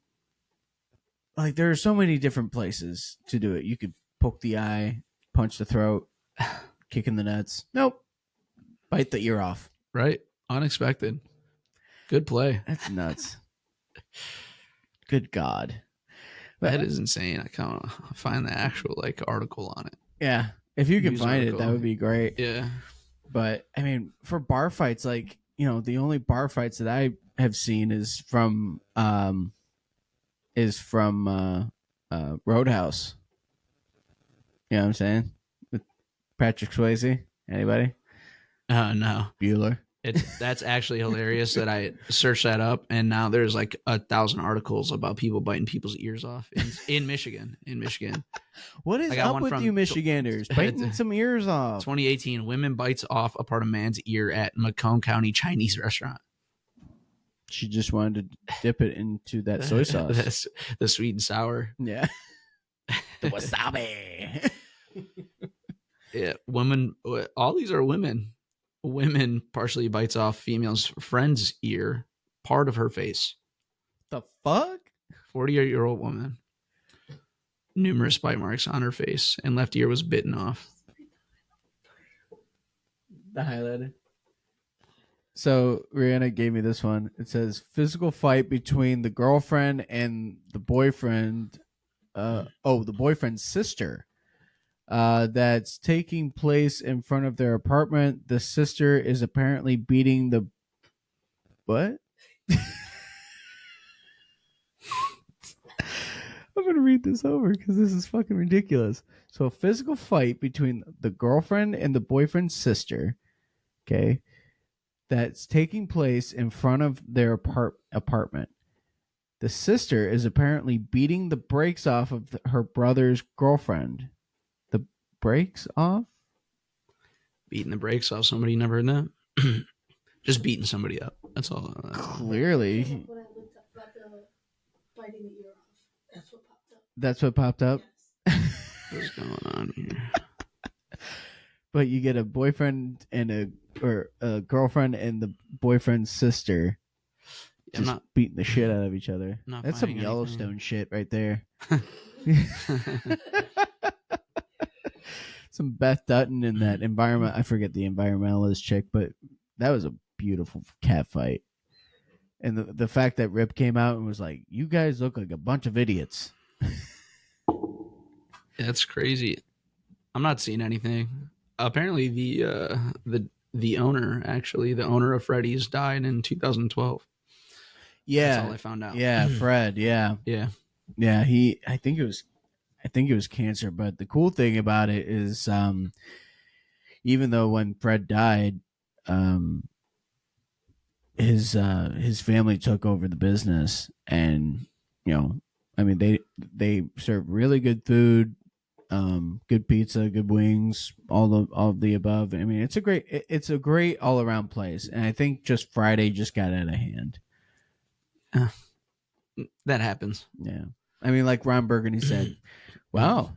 like there are so many different places to do it. You could poke the eye, punch the throat, kick in the nuts. Nope. Bite the ear off. Right. Unexpected. Good play. That's nuts. Good God. But That is insane. I kind of find the actual article on it. yeah. If you can News find it, article. that would be great. Yeah. But I mean, for bar fights, the only bar fights that I have seen is from Roadhouse. You know what I'm saying? With Patrick Swayze. Anybody? No. Bueller. That's actually hilarious that I searched that up and now there's 1,000 articles about people biting people's ears off in Michigan. What is I got up one with from- you Michiganders? Biting some ears off. 2018, women bites off a part of man's ear at Macomb County Chinese restaurant. She just wanted to dip it into that soy sauce. That's the sweet and sour. Yeah. The wasabi. Yeah, women. All these are women. Women partially bites off female's friend's ear, part of her face. The fuck? 48-year-old woman. Numerous bite marks on her face, and left ear was bitten off. The highlighted. So Rihanna gave me this one. It says physical fight between the girlfriend and the boyfriend. The boyfriend's sister. That's taking place in front of their apartment. The sister is apparently beating the what? I'm gonna read this over because this is fucking ridiculous. So, a physical fight between the girlfriend and the boyfriend's sister. Okay, that's taking place in front of their apartment. The sister is apparently beating the brakes off of her brother's girlfriend. The brakes off? Beating the brakes off somebody, you never heard that? Just beating somebody up. That's all. Clearly. When I looked up about the biting the ear off, that's what popped up. That's what popped up? What's going on here? But you get a boyfriend and a girlfriend and the boyfriend's sister just beating the shit out of each other. That's some Yellowstone shit right there. Some Beth Dutton in that environment. I forget the environmentalist chick, but that was a beautiful cat fight. And the fact that Rip came out and was like, "You guys look like a bunch of idiots." That's crazy. I'm not seeing anything. Apparently, the owner, actually, the owner of Freddy's, died in 2012. Yeah, that's all I found out. Yeah, Fred. Yeah, yeah. I think it was cancer. But the cool thing about it is, even though when Fred died, his family took over the business, and I mean they serve really good food, good pizza, good wings, all of the above. I mean, it's a great all around place, and I think just Friday just got out of hand. That happens. Yeah, I mean, like Ron Burgundy said, "Wow,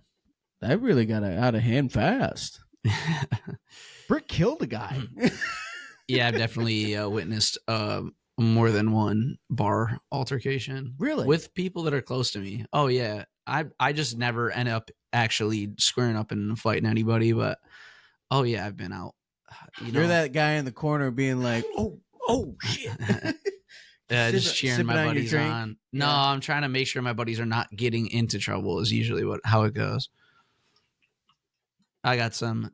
that really got out of hand fast." Brick killed a guy. Yeah, I've definitely witnessed more than one bar altercation. Really? With people that are close to me. Oh, yeah. I just never end up actually squaring up and fighting anybody, but oh, yeah, I've been out. You're that guy in the corner being like, oh, shit. Just cheering my buddies on. No, yeah. I'm trying to make sure my buddies are not getting into trouble is usually how it goes. I got some,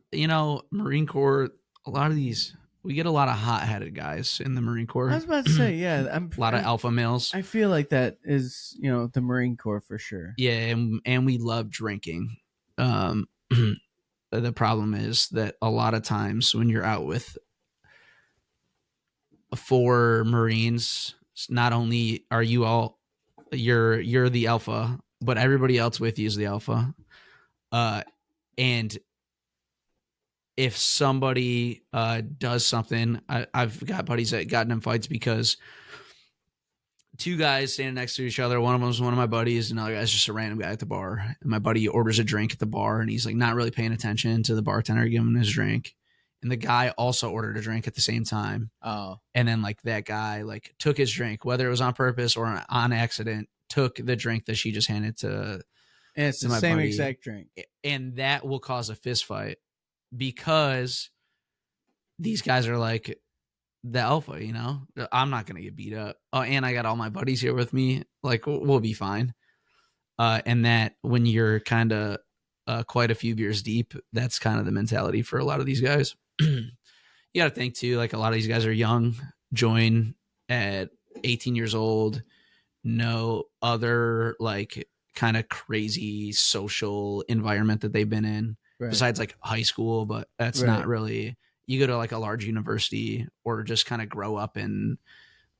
Marine Corps, a lot of these... We get a lot of hot-headed guys in the Marine Corps. I was about to say, yeah. A lot of alpha males. I feel like that is, the Marine Corps for sure. Yeah, and we love drinking. The problem is that a lot of times when you're out with 4 Marines, not only are you all you're the alpha, but everybody else with you is the alpha. And if somebody does something, I've got buddies that gotten in fights because 2 guys standing next to each other. One of them is one of my buddies, and another guy's just a random guy at the bar. And my buddy orders a drink at the bar, and he's like not really paying attention to the bartender giving him his drink. And the guy also ordered a drink at the same time. Oh. And then like that guy like took his drink, whether it was on purpose or on accident, took the drink that she just handed to. And it's the same buddy. Exact drink. And that will cause a fist fight. Because these guys are like the alpha, I'm not going to get beat up. Oh, and I got all my buddies here with me. Like, we'll be fine. And that when you're kind of quite a few beers deep, that's kind of the mentality for a lot of these guys. You got to think too, like a lot of these guys are young, join at 18 years old, no other like kind of crazy social environment that they've been in. Right. Besides like high school, but that's right. Not really, you go to like a large university or just kind of grow up and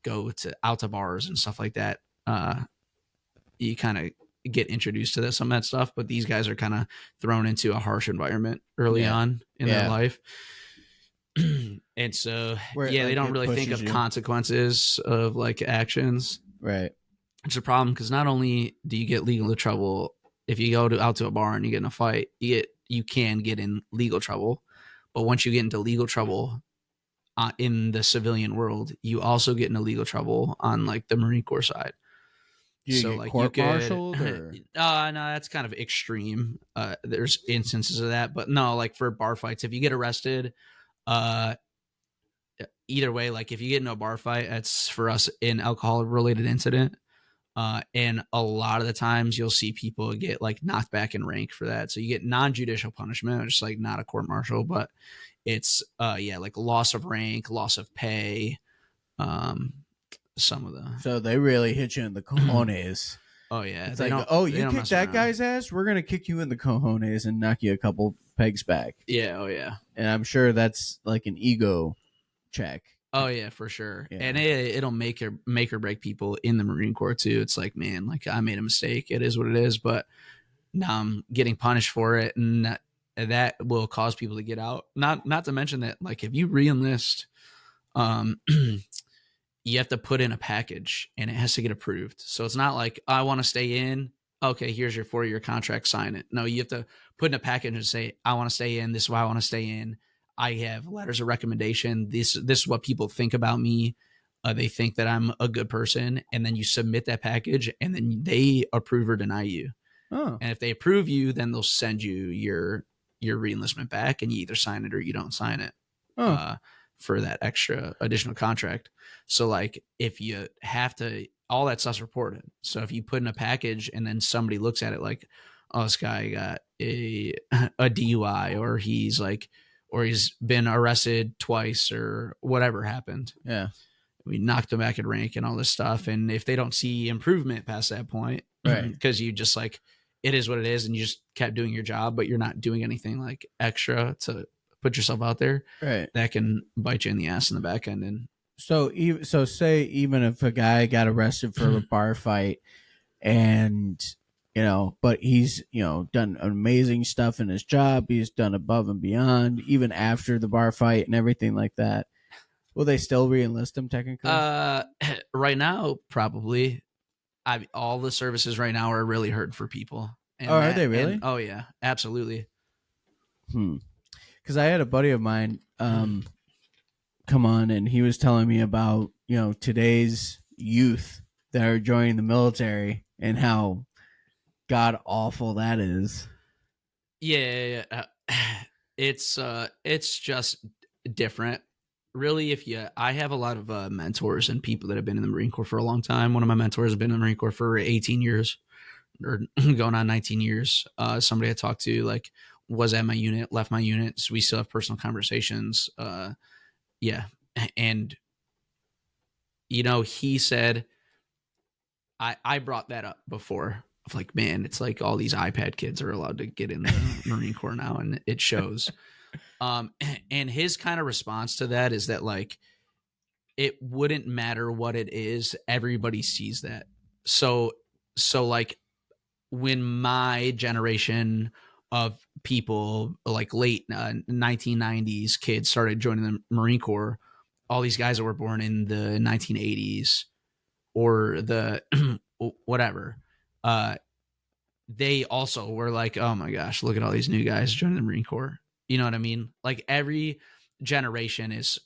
go out to bars and stuff like that. You kind of get introduced to some of that stuff, but these guys are kind of thrown into a harsh environment early on in their life. And so, they don't really think of consequences of like actions. Right. It's a problem because not only do you get legal trouble if you go out to a bar and you get in a fight, you can get in legal trouble. But once you get into legal trouble in the civilian world, you also get into legal trouble on like the Marine Corps side. So like court-martialed? No, that's kind of extreme. There's instances of that, but no, like for bar fights, if you get arrested, either way, like if you get into a bar fight, it's for us an alcohol related incident. And a lot of the times you'll see people get like knocked back in rank for that. So you get non-judicial punishment, which is like not a court martial, but it's like loss of rank, loss of pay. Some of the So they really hit you in the cojones. oh yeah, It's they like, don't. oh, they you don't kicked mess that around. guy's ass. We're gonna kick you in the cojones and knock you a couple pegs back. Yeah. Oh yeah. And I'm sure that's like an ego check. Oh yeah, for sure. Yeah. And it'll make or break people in the Marine Corps too. It's like, man, like I made a mistake. It is what it is, but now I'm getting punished for it, and that will cause people to get out. Not to mention that, like, if you reenlist, you have to put in a package, and it has to get approved. So it's not like I want to stay in. Okay, here's your 4-year contract. Sign it. No, you have to put in a package and say, I want to stay in. This is why I want to stay in. I have letters of recommendation. This is what people think about me. They think that I'm a good person, and then you submit that package, and then they approve or deny you. Oh, And if they approve you, then they'll send you your reenlistment back, and you either sign it or you don't sign it for that extra additional contract. So like if you have to, all that stuff's reported. So if you put in a package and then somebody looks at it like, oh, this guy got a DUI, or he's been arrested twice or whatever happened. yeah. We knocked him back in rank and all this stuff. And if they don't see improvement past that point, Right. because you just like, it is what it is, and you just kept doing your job, but you're not doing anything like extra to put yourself out there, Right. that can bite you in the ass in the back end. And So say even if a guy got arrested for a bar fight, and but he's done amazing stuff in his job, he's done above and beyond, even after the bar fight and everything like that. Will they still re-enlist him technically? right now, probably. All the services right now are really hurting for people. And are they really? Oh yeah, absolutely. Because I had a buddy of mine come on, and he was telling me about today's youth that are joining the military and how god awful that is. Yeah. It's just different. Really, I have a lot of mentors and people that have been in the Marine Corps for a long time. One of my mentors has been in the Marine Corps for 18 years, or going on 19 years. Somebody I talked to, like, was at my unit, left my unit, so we still have personal conversations. Yeah, and he said, I brought that up before. Of like, man, it's like all these iPad kids are allowed to get in the Marine Corps now, and it shows. And his kind of response to that is that, like, it wouldn't matter what it is, everybody sees that. So like when my generation of people, like late 1990s kids, started joining the Marine Corps, all these guys that were born in the 1980s or the whatever, they also were like, oh my gosh, look at all these new guys joining the Marine Corps. You know what I mean? Like every generation is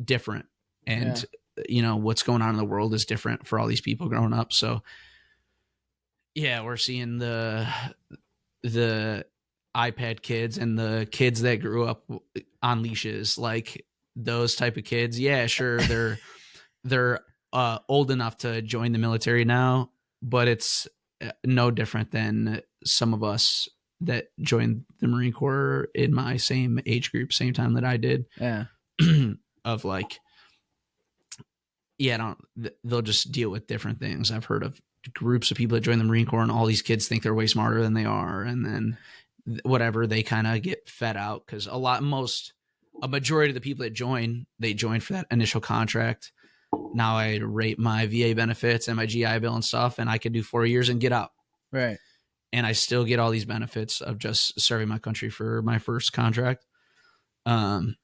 different, and what's going on in the world is different for all these people growing up. So yeah, we're seeing the iPad kids and the kids that grew up on leashes, like those type of kids. Yeah, sure, they're old enough to join the military now, but it's no different than some of us that joined the Marine Corps in my same age group, same time that I did. Yeah. Of like, they'll just deal with different things. I've heard of groups of people that join the Marine Corps and all these kids think they're way smarter than they are. And then whatever, they kind of get fed out because a majority of the people that join, they join for that initial contract. Now I rate my VA benefits and my GI Bill and stuff, and I can do 4 years and get out. Right. And I still get all these benefits of just serving my country for my first contract. And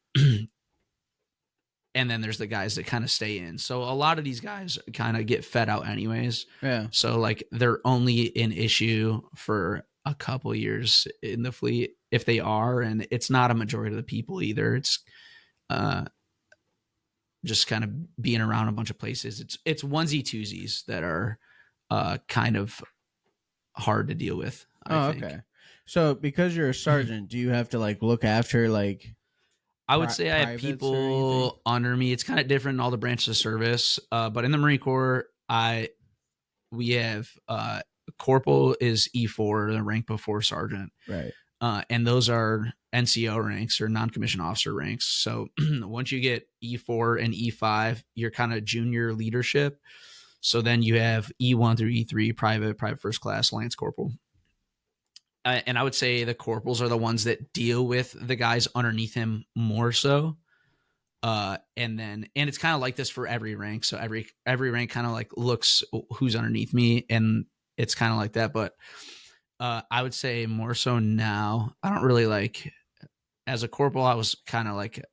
then there's the guys that kind of stay in. So a lot of these guys kind of get fed out anyways. Yeah. So like they're only an issue for a couple years in the fleet if they are, and it's not a majority of the people either. It's just kind of being around a bunch of places. It's onesie twosies that are kind of hard to deal with. I think. Okay. So because you're a sergeant, do you have to like look after like I would say I have privates or anything? people under me. It's kind of different in all the branches of service. But in the Marine Corps, we have corporal is E4, the rank before sergeant. Right. And those are NCO ranks or non-commissioned officer ranks. So once you get E4 and E5, you're kind of junior leadership. So then you have E1 through E3, private first class, lance corporal. And I would say the corporals are the ones that deal with the guys underneath him more so. And it's kind of like this for every rank. So every rank kind of like looks who's underneath me, and it's kind of like that. But I would say more so now. I don't really like, as a corporal, I was kind of like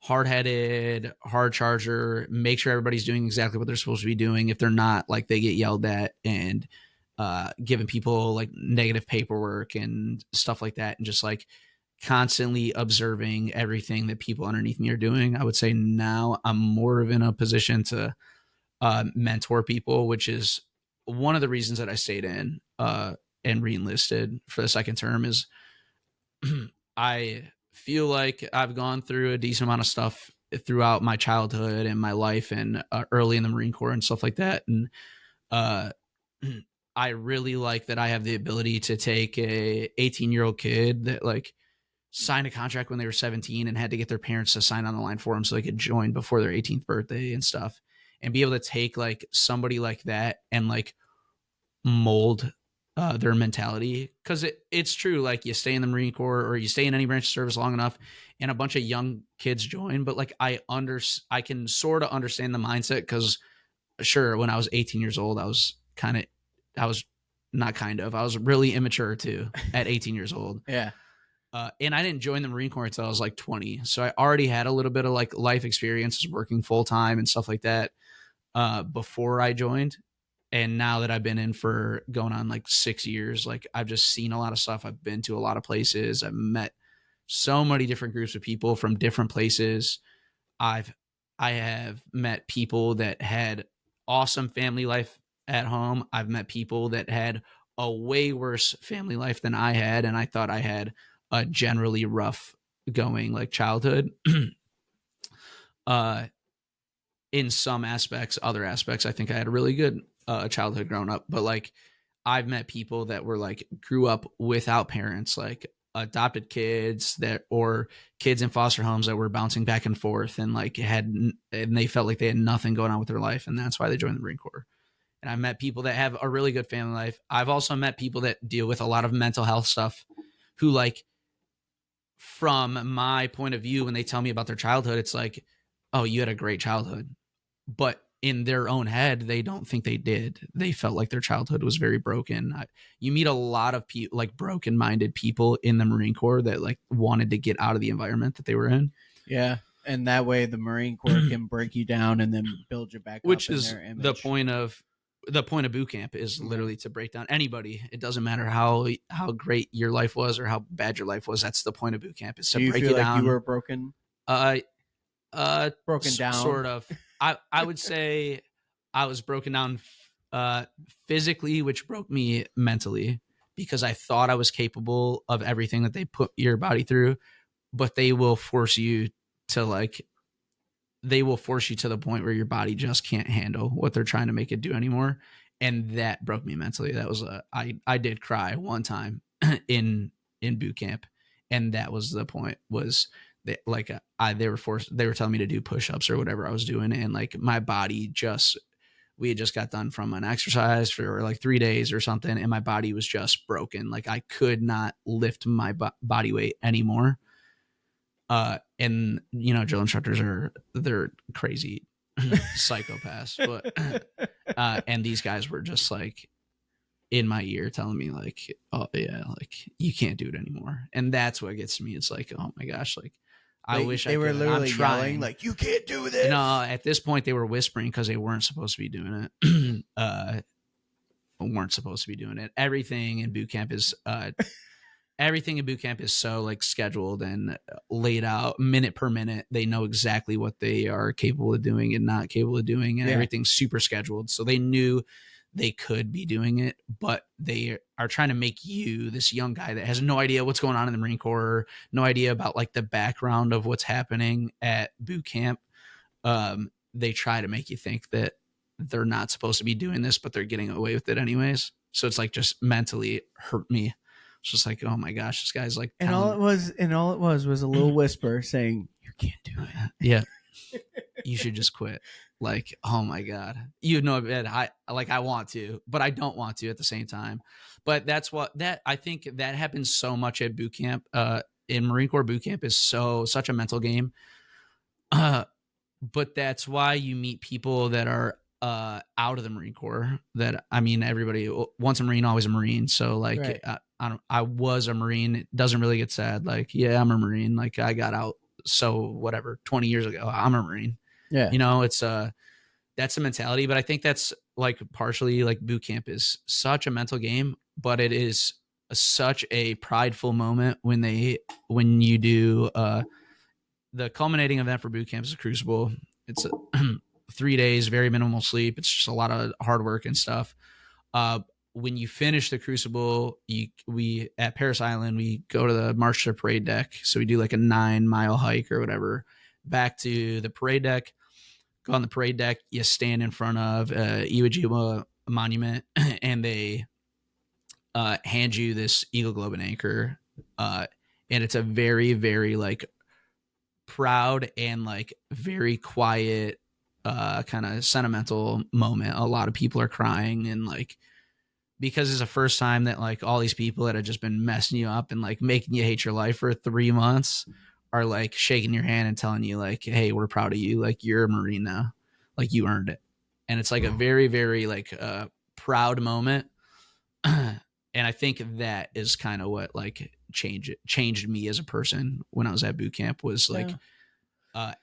hard-headed, hard charger, make sure everybody's doing exactly what they're supposed to be doing. If they're not, like, they get yelled at, and giving people like negative paperwork and stuff like that, and just like constantly observing everything that people underneath me are doing. I would say now I'm more of in a position to mentor people, which is one of the reasons that I stayed in and re-enlisted for the second term. Is I feel like I've gone through a decent amount of stuff throughout my childhood and my life, and early in the Marine Corps and stuff like that. And I really like that I have the ability to take a 18-year-old kid that like signed a contract when they were 17 and had to get their parents to sign on the line for them so they could join before their 18th birthday and stuff, and be able to take like somebody like that and like mold their mentality. Because it's true, like, you stay in the Marine Corps or you stay in any branch of service long enough and a bunch of young kids join, but like I can sort of understand the mindset, because sure, when I was 18 years old, I was really immature too at 18 years old. Yeah. And I didn't join the Marine Corps until I was like 20. So I already had a little bit of like life experiences working full time and stuff like that before I joined. And now that I've been in for going on like 6 years, like I've just seen a lot of stuff. I've been to a lot of places. I've met so many different groups of people from different places. I have met people that had awesome family life at home. I've met people that had a way worse family life than I had, and I thought I had a generally rough going like childhood. In some aspects, other aspects, I think I had a really good childhood growing up. But like, I've met people that were like grew up without parents, like adopted kids or kids in foster homes that were bouncing back and forth, and like and they felt like they had nothing going on with their life, and that's why they joined the Marine Corps. And I've met people that have a really good family life. I've also met people that deal with a lot of mental health stuff, who like, from my point of view, when they tell me about their childhood, it's like, oh, you had a great childhood. But in their own head, they don't think they did. They felt like their childhood was very broken. You meet a lot of like broken-minded people in the Marine Corps that like wanted to get out of the environment that they were in. Yeah. And that way the Marine Corps can break you down and then build you back Which up in is their image. the point of boot camp is literally to break down anybody. It doesn't matter how great your life was or how bad your life was. That's the point of boot camp, is to Do you break feel it like down. You were broken? Broken down? Sort of. I would say I was broken down physically, which broke me mentally, because I thought I was capable of everything that they put your body through, but they will force you to the point where your body just can't handle what they're trying to make it do anymore. And that broke me mentally. That was I did cry one time in boot camp. And that was the point, was that like they were telling me to do push-ups or whatever I was doing. And like my body we had just got done from an exercise for like 3 days or something. And my body was just broken. Like I could not lift my body weight anymore. And you know, drill instructors they're crazy psychopaths, but and these guys were just like in my ear telling me like, oh yeah, like you can't do it anymore. And that's what gets to me. It's like, oh my gosh, like I wish they I were could. literally I'm trying. yelling like, you can't do this. No, at this point they were whispering because they weren't supposed to be doing it. Weren't supposed to be doing it. Everything in boot camp is so like scheduled and laid out minute per minute. They know exactly what they are capable of doing and not capable of doing, and everything's super scheduled. So they knew they could be doing it, but they are trying to make you, this young guy that has no idea what's going on in the Marine Corps, no idea about like the background of what's happening at boot camp. They try to make you think that they're not supposed to be doing this, but they're getting away with it anyways. So it's like just mentally hurt me. It's just like, oh my gosh, this guy's like, And all it was a little whisper saying, "You can't do it." yeah, you should just quit. Like, oh my God, you know, I want to, but I don't want to at the same time. But I think that happens so much at boot camp. In Marine Corps boot camp is such a mental game. But that's why you meet people that are out of the Marine Corps. That, I mean, everybody once a Marine, always a Marine. So like, Right. I was a Marine. It doesn't really get sad. Like, yeah, I'm a Marine. Like, I got out. So whatever, 20 years ago, I'm a Marine. Yeah. You know, it's that's the mentality. But I think that's like partially like boot camp is such a mental game, but it is such a prideful moment when you do the culminating event for boot camp is a crucible. It's 3 days, very minimal sleep. It's just a lot of hard work and stuff. When you finish the crucible, we at Paris Island, we go to the march to the parade deck. So we do like a 9-mile hike or whatever back to the parade deck. Go on the parade deck. You stand in front of Iwo Jima monument, and they hand you this Eagle Globe and Anchor. And it's a very, very like proud and like very quiet, kind of sentimental moment. A lot of people are crying, and like, because it's the first time that like all these people that have just been messing you up and like making you hate your life for 3 months are like shaking your hand and telling you like, hey, we're proud of you. Like, you're a Marine now. Like, you earned it. And it's like a very, very like proud moment. And I think that is kind of what like changed me as a person when I was at boot camp, was like,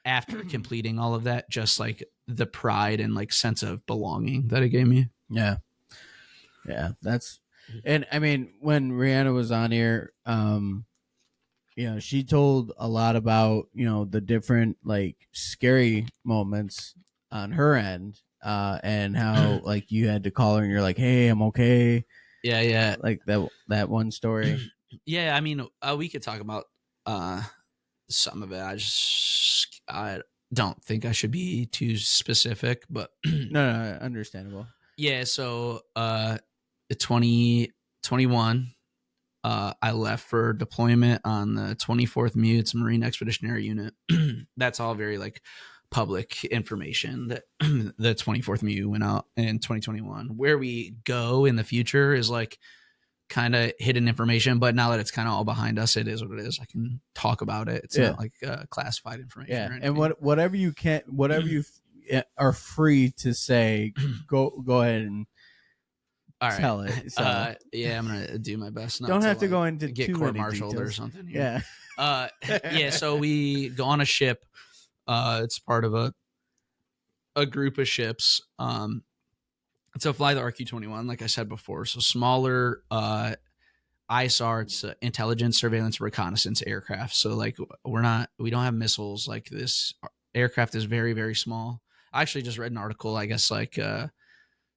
after completing all of that, just like the pride and like sense of belonging that it gave me. Yeah. And I mean, when Rihanna was on here, she told a lot about, the different like scary moments on her end, and how like you had to call her and you're like, "Hey, I'm okay." Yeah. Like that one story. Yeah. I mean, we could talk about some of it. I don't think I should be too specific, but No, understandable. Yeah. So, 2021, I left for deployment on the 24th Mutes Marine Expeditionary Unit. That's all very like public information that the 24th MU went out in 2021. Where we go in the future is like kind of hidden information, but now that it's kind of all behind us, it is what it is. I can talk about it. It's not like classified information. Yeah, or anything. and whatever you are free to say, go ahead and all right. tell it. So. Yeah, I'm gonna do my best. Not Don't have to like, go into get too court-martialed many or details. something. Here. Yeah. Yeah. So we go on a ship. It's part of a group of ships. So fly the RQ-21, like I said before. So smaller ISAR, it's intelligence, surveillance, reconnaissance aircraft. So like we don't have missiles. Like, this aircraft is very, very small. I actually just read an article, I guess like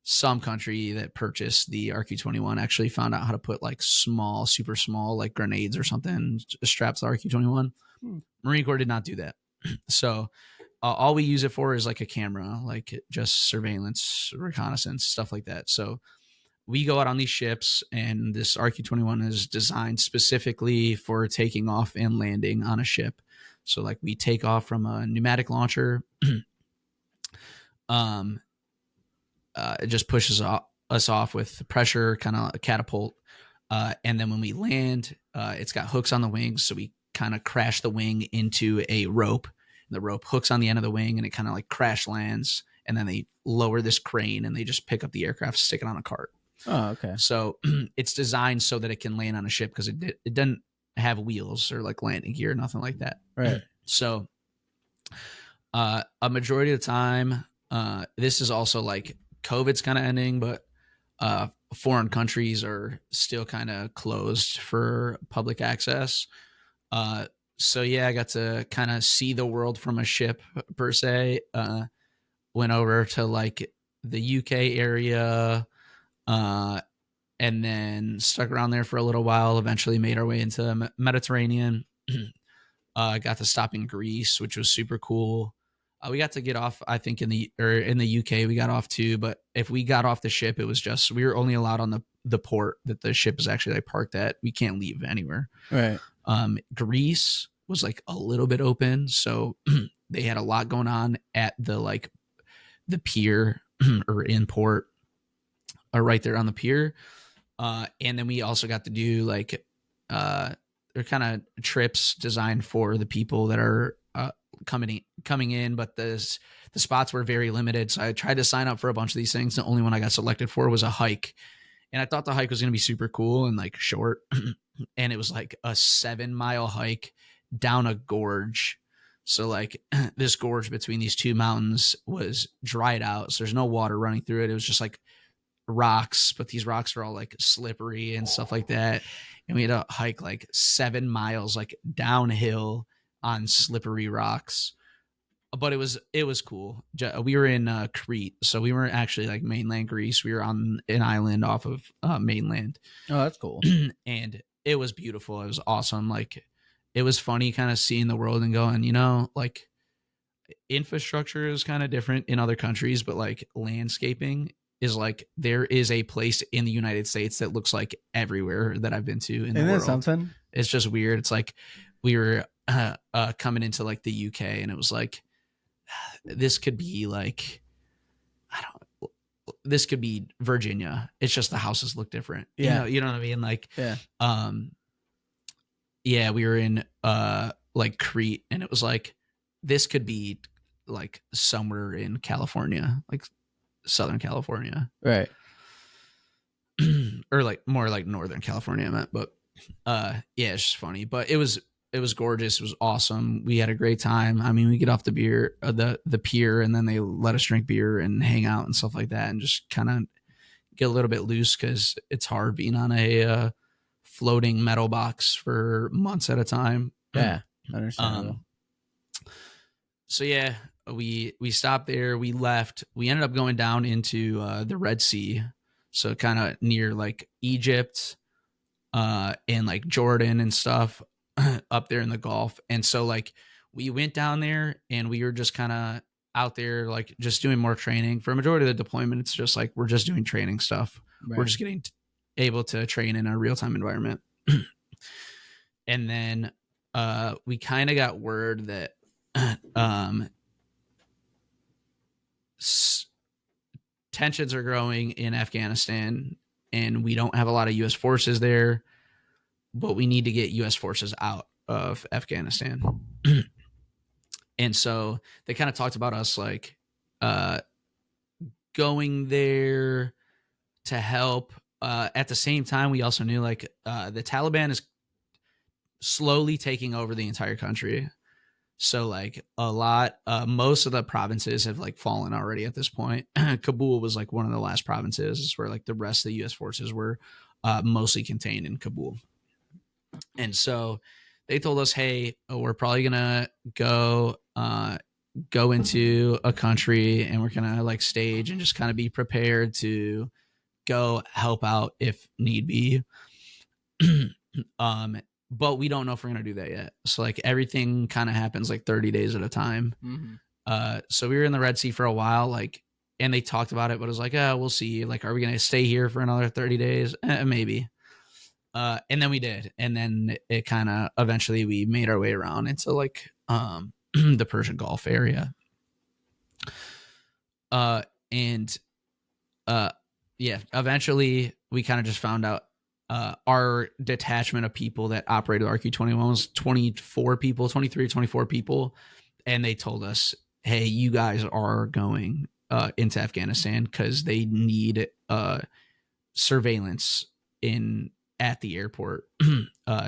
some country that purchased the RQ-21 actually found out how to put like small, super small, like grenades or something strapped to the RQ-21. Marine Corps did not do that. So all we use it for is like a camera, like just surveillance, reconnaissance, stuff like that. So we go out on these ships, and this RQ-21 is designed specifically for taking off and landing on a ship. So like we take off from a pneumatic launcher. It just pushes us off with pressure, kind of a catapult. And then when we land, it's got hooks on the wings. So we kind of crash the wing into a rope. The rope hooks on the end of the wing, and it kind of like crash lands. And then they lower this crane, and they just pick up the aircraft, stick it on a cart. Oh, okay. So it's designed so that it can land on a ship, because it doesn't have wheels or like landing gear, nothing like that. Right. So a majority of the time, this is also like COVID's kind of ending, but foreign countries are still kind of closed for public access. So yeah, I got to kind of see the world from a ship per se. Went over to like the UK area, And then stuck around there for a little while. Eventually made our way into the Mediterranean. Got to stop in Greece, which was super cool. We got to get off, I think, in the UK we got off too. But if we got off the ship, it was just we were only allowed on the port that the ship is actually like parked at. We can't leave anywhere. Right. Greece was like a little bit open, so they had a lot going on at the pier or in port, or right there on the pier. And then we also got to do like they're kind of trips designed for the people that are coming in, but the spots were very limited. So I tried to sign up for a bunch of these things. The only one I got selected for was a hike, and I thought the hike was going to be super cool and like short, and it was like a 7-mile hike down a gorge. So like this gorge between these two mountains was dried out, so there's no water running through it. It was just like rocks, but these rocks are all like slippery and stuff like that, and we had to hike like 7 miles like downhill on slippery rocks. But it was cool. We were in Crete, so we weren't actually like mainland Greece. We were on an island off of mainland. Oh, that's cool. And it was beautiful. It was awesome. Like, it was funny kind of seeing the world and going, like, infrastructure is kind of different in other countries, but like landscaping is like, there is a place in the United States that looks like everywhere that I've been to in the world. Isn't that something? It's just weird. It's like we were coming into like the UK, and it was like, this could be like, this could be Virginia. It's just the houses look different. Yeah. You know what I mean? Like, Yeah. Yeah, we were in like Crete, and it was like, this could be like somewhere in California, like Southern California. Right. Or like more like Northern California, I meant. But yeah, it's just funny. But it was gorgeous. It was awesome. We had a great time. I mean, we get off the pier, and then they let us drink beer and hang out and stuff like that, and just kind of get a little bit loose, because it's hard being on a floating metal box for months at a time. Yeah, understandable. So yeah, we stopped there. We left. We ended up going down into the Red Sea, so kind of near like Egypt, and like Jordan and stuff. Up there in the Gulf. And so like we went down there, and we were just kind of out there like just doing more training. For a majority of the deployment, it's just like we're just doing training stuff. Right. We're just getting able to train in a real-time environment. And then we kind of got word that tensions are growing in Afghanistan, and we don't have a lot of U.S. forces there, but we need to get U.S. forces out of Afghanistan. And so they kind of talked about us like going there to help. At the same time, we also knew like the Taliban is slowly taking over the entire country. So like most of the provinces have like fallen already at this point. Kabul was like one of the last provinces where like the rest of the U.S. forces were mostly contained in Kabul. And so they told us, hey, we're probably going to go into a country, and we're going to like stage and just kind of be prepared to go help out if need be. But we don't know if we're going to do that yet. So like everything kind of happens like 30 days at a time. Mm-hmm. So we were in the Red Sea for a while, like, and they talked about it, but it was like, we'll see. Like, are we going to stay here for another 30 days? Maybe. And then we did. And then it kind of eventually we made our way around into like the Persian Gulf area. Yeah, eventually we kind of just found out our detachment of people that operated RQ-21 was 23 or 24 people. And they told us, hey, you guys are going into Afghanistan because they need surveillance at the airport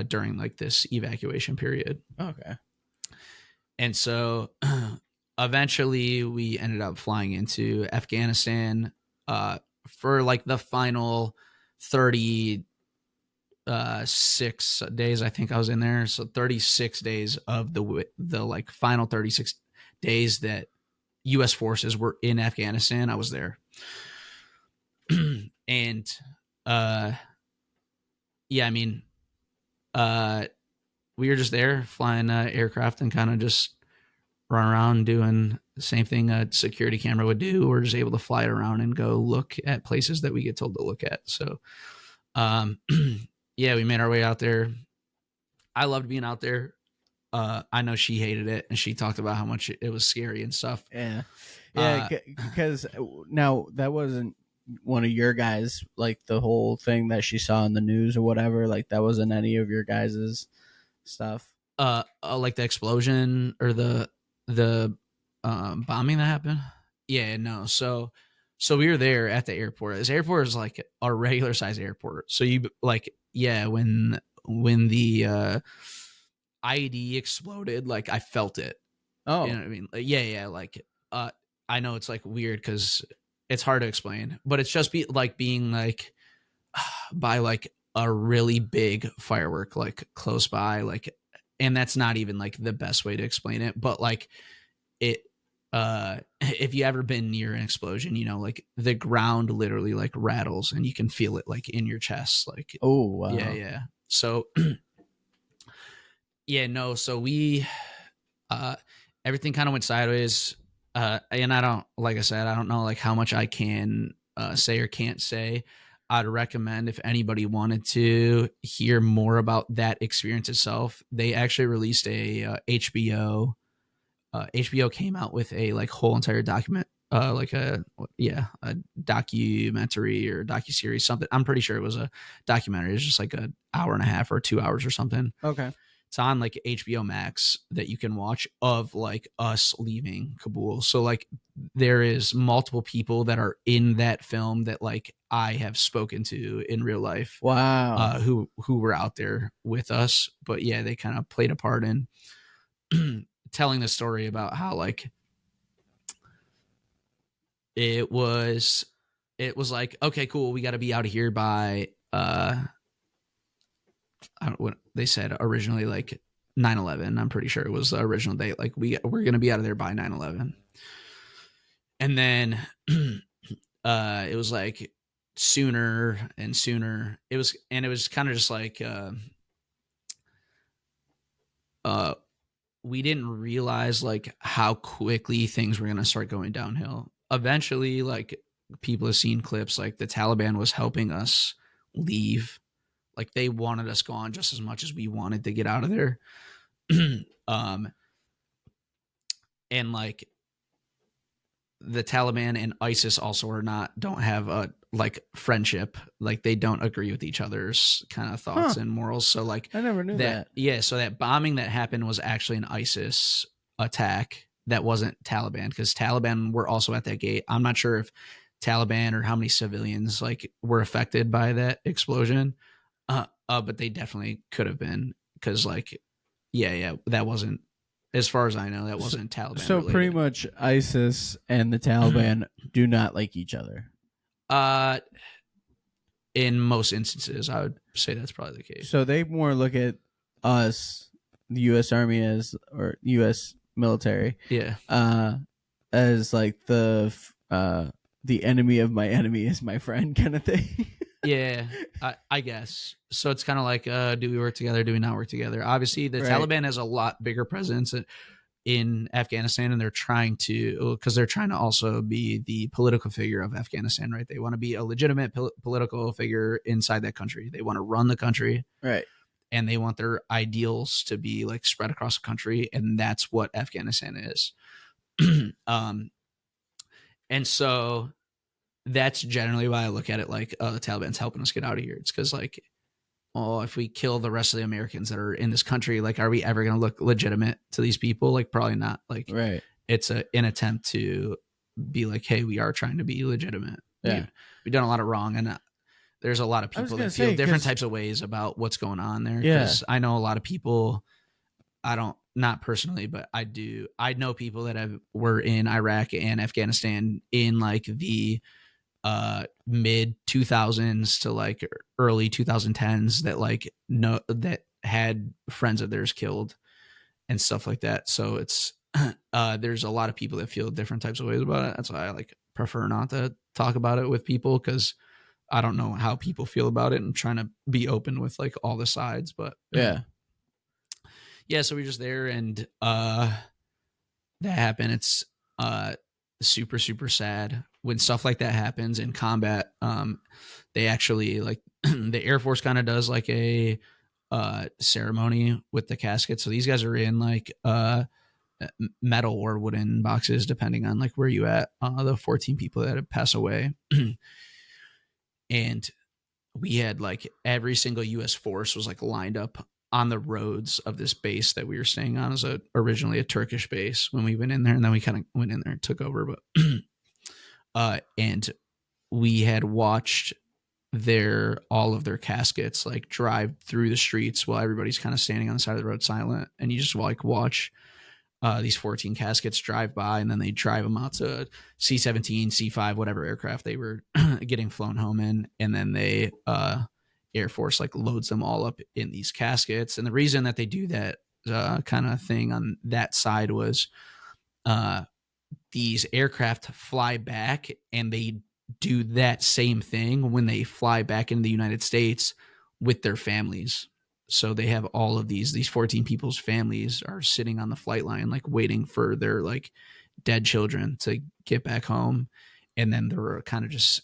during like this evacuation period. Okay. And so eventually we ended up flying into Afghanistan for like the final 36 days. I think I was in there. So 36 days of the like final 36 days that U.S. forces were in Afghanistan, I was there. And yeah, I mean, we were just there flying aircraft and kind of just run around doing the same thing a security camera would do. We're just able to fly it around and go look at places that we get told to look at. So, yeah, we made our way out there. I loved being out there. I know she hated it, and she talked about how much it was scary and stuff. Yeah, yeah. Because now that wasn't one of your guys, like the whole thing that she saw in the news or whatever. Like that wasn't any of your guys's stuff. Like the explosion or the bombing that happened. Yeah, no. So we were there at the airport. This airport is like a regular size airport. So you like, yeah, when the IED exploded, like I felt it. Oh, You know what I mean? Like, yeah. Like, I know it's like weird because it's hard to explain, but it's just being like by like a really big firework, like close by, like, and that's not even like the best way to explain it, but like it, if you ever been near an explosion, you know, like the ground literally like rattles and you can feel it like in your chest. Like, oh, wow. Yeah. So, yeah, no. So we, everything kind of went sideways. And I don't, like I said, I don't know like how much I can say or can't say. I'd recommend if anybody wanted to hear more about that experience itself, they actually released a HBO. HBO came out with a like whole entire a documentary or docuseries, something. I'm pretty sure it was a documentary. It's just like an hour and a half or 2 hours or something. Okay. It's on like HBO Max that you can watch of like us leaving Kabul. So like there is multiple people that are in that film that like I have spoken to in real life. Wow. Who were out there with us. But yeah, they kind of played a part in telling the story about how like it was like, okay, cool, we got to be out of here by I don't know what they said originally, like 9/11. I'm pretty sure it was the original date. Like we're going to be out of there by 9/11. And then it was like sooner and sooner. It was kind of just like we didn't realize like how quickly things were going to start going downhill. Eventually, like people have seen clips, like the Taliban was helping us leave. Like they wanted us gone just as much as we wanted to get out of there. And like the Taliban and ISIS also don't have a like friendship. Like they don't agree with each other's kind of thoughts and morals. So like I never knew that. Yeah. So that bombing that happened was actually an ISIS attack. That wasn't Taliban, because Taliban were also at that gate. I'm not sure if Taliban or how many civilians like were affected by that explosion. But they definitely could have been, because like, yeah, that wasn't, as far as I know, that wasn't Taliban. So related. pretty much ISIS and the Taliban do not like each other. In most instances, I would say that's probably the case. So they more look at us, the U.S. Army or U.S. military, as like the enemy of my enemy is my friend kind of thing. Yeah, I guess. So it's kind of like, do we work together? Do we not work together? Obviously, the Taliban has a lot bigger presence in Afghanistan, and they're trying to also be the political figure of Afghanistan, right? They want to be a legitimate political figure inside that country. They want to run the country, right? And they want their ideals to be like spread across the country, and that's what Afghanistan is. And so that's generally why I look at it like, the Taliban's helping us get out of here. It's because like, if we kill the rest of the Americans that are in this country, like, are we ever going to look legitimate to these people? Like, probably not. Like, right. It's an attempt to be like, hey, we are trying to be legitimate. Yeah. We've done a lot of wrong. And there's a lot of people that feel different types of ways about what's going on there. Because I know a lot of people, not personally, but I know people that were in Iraq and Afghanistan in like the mid 2000s to like early 2010s that had friends of theirs killed and stuff like that. So it's there's a lot of people that feel different types of ways about it. That's why I like prefer not to talk about it with people, because I don't know how people feel about it. I'm trying to be open with like all the sides, but Yeah. So we're just there, and that happened. It's super, super sad when stuff like that happens in combat. They actually like the Air Force kind of does like a ceremony with the casket. So these guys are in like metal or wooden boxes, depending on like where you at. The 14 people that have passed away. And we had like every single U.S. force was like lined up on the roads of this base that we were staying on. As originally a Turkish base when we went in there, and then we kind of went in there and took over. But and we had watched all of their caskets like drive through the streets while everybody's kind of standing on the side of the road silent, and you just like watch these 14 caskets drive by, and then they drive them out to C-17, C-5, whatever aircraft they were getting flown home in. And then they, Air Force like loads them all up in these caskets. And the reason that they do that kind of thing on that side was these aircraft fly back, and they do that same thing when they fly back into the United States with their families. So they have all of these 14 people's families are sitting on the flight line, like waiting for their like dead children to get back home. And then they're kind of just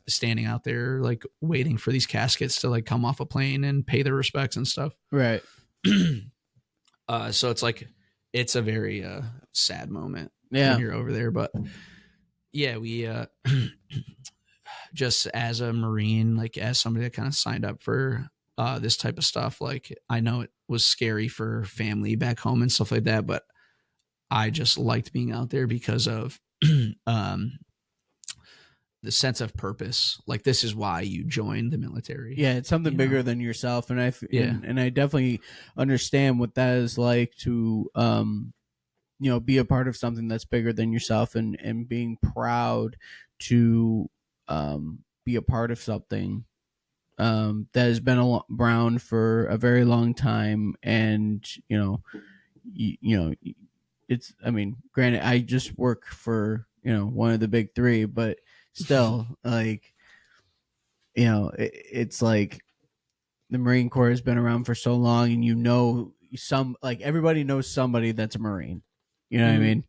standing out there, like waiting for these caskets to like come off a plane and pay their respects and stuff. Right. So it's like, it's a very sad moment Yeah. when you're over there. But yeah, we just as a Marine, like as somebody that kind of signed up for this type of stuff, like I know it was scary for family back home and stuff like that, but I just liked being out there because of the sense of purpose. Like this is why you joined the military. Yeah, it's something bigger than yourself, and and I definitely understand what that is like to be a part of something that's bigger than yourself, and being proud to be a part of something that has been around for a very long time. And it's, I mean, granted, I just work for one of the big three, but still, like, it's like the Marine Corps has been around for so long, and everybody knows somebody that's a Marine. You know what I mean?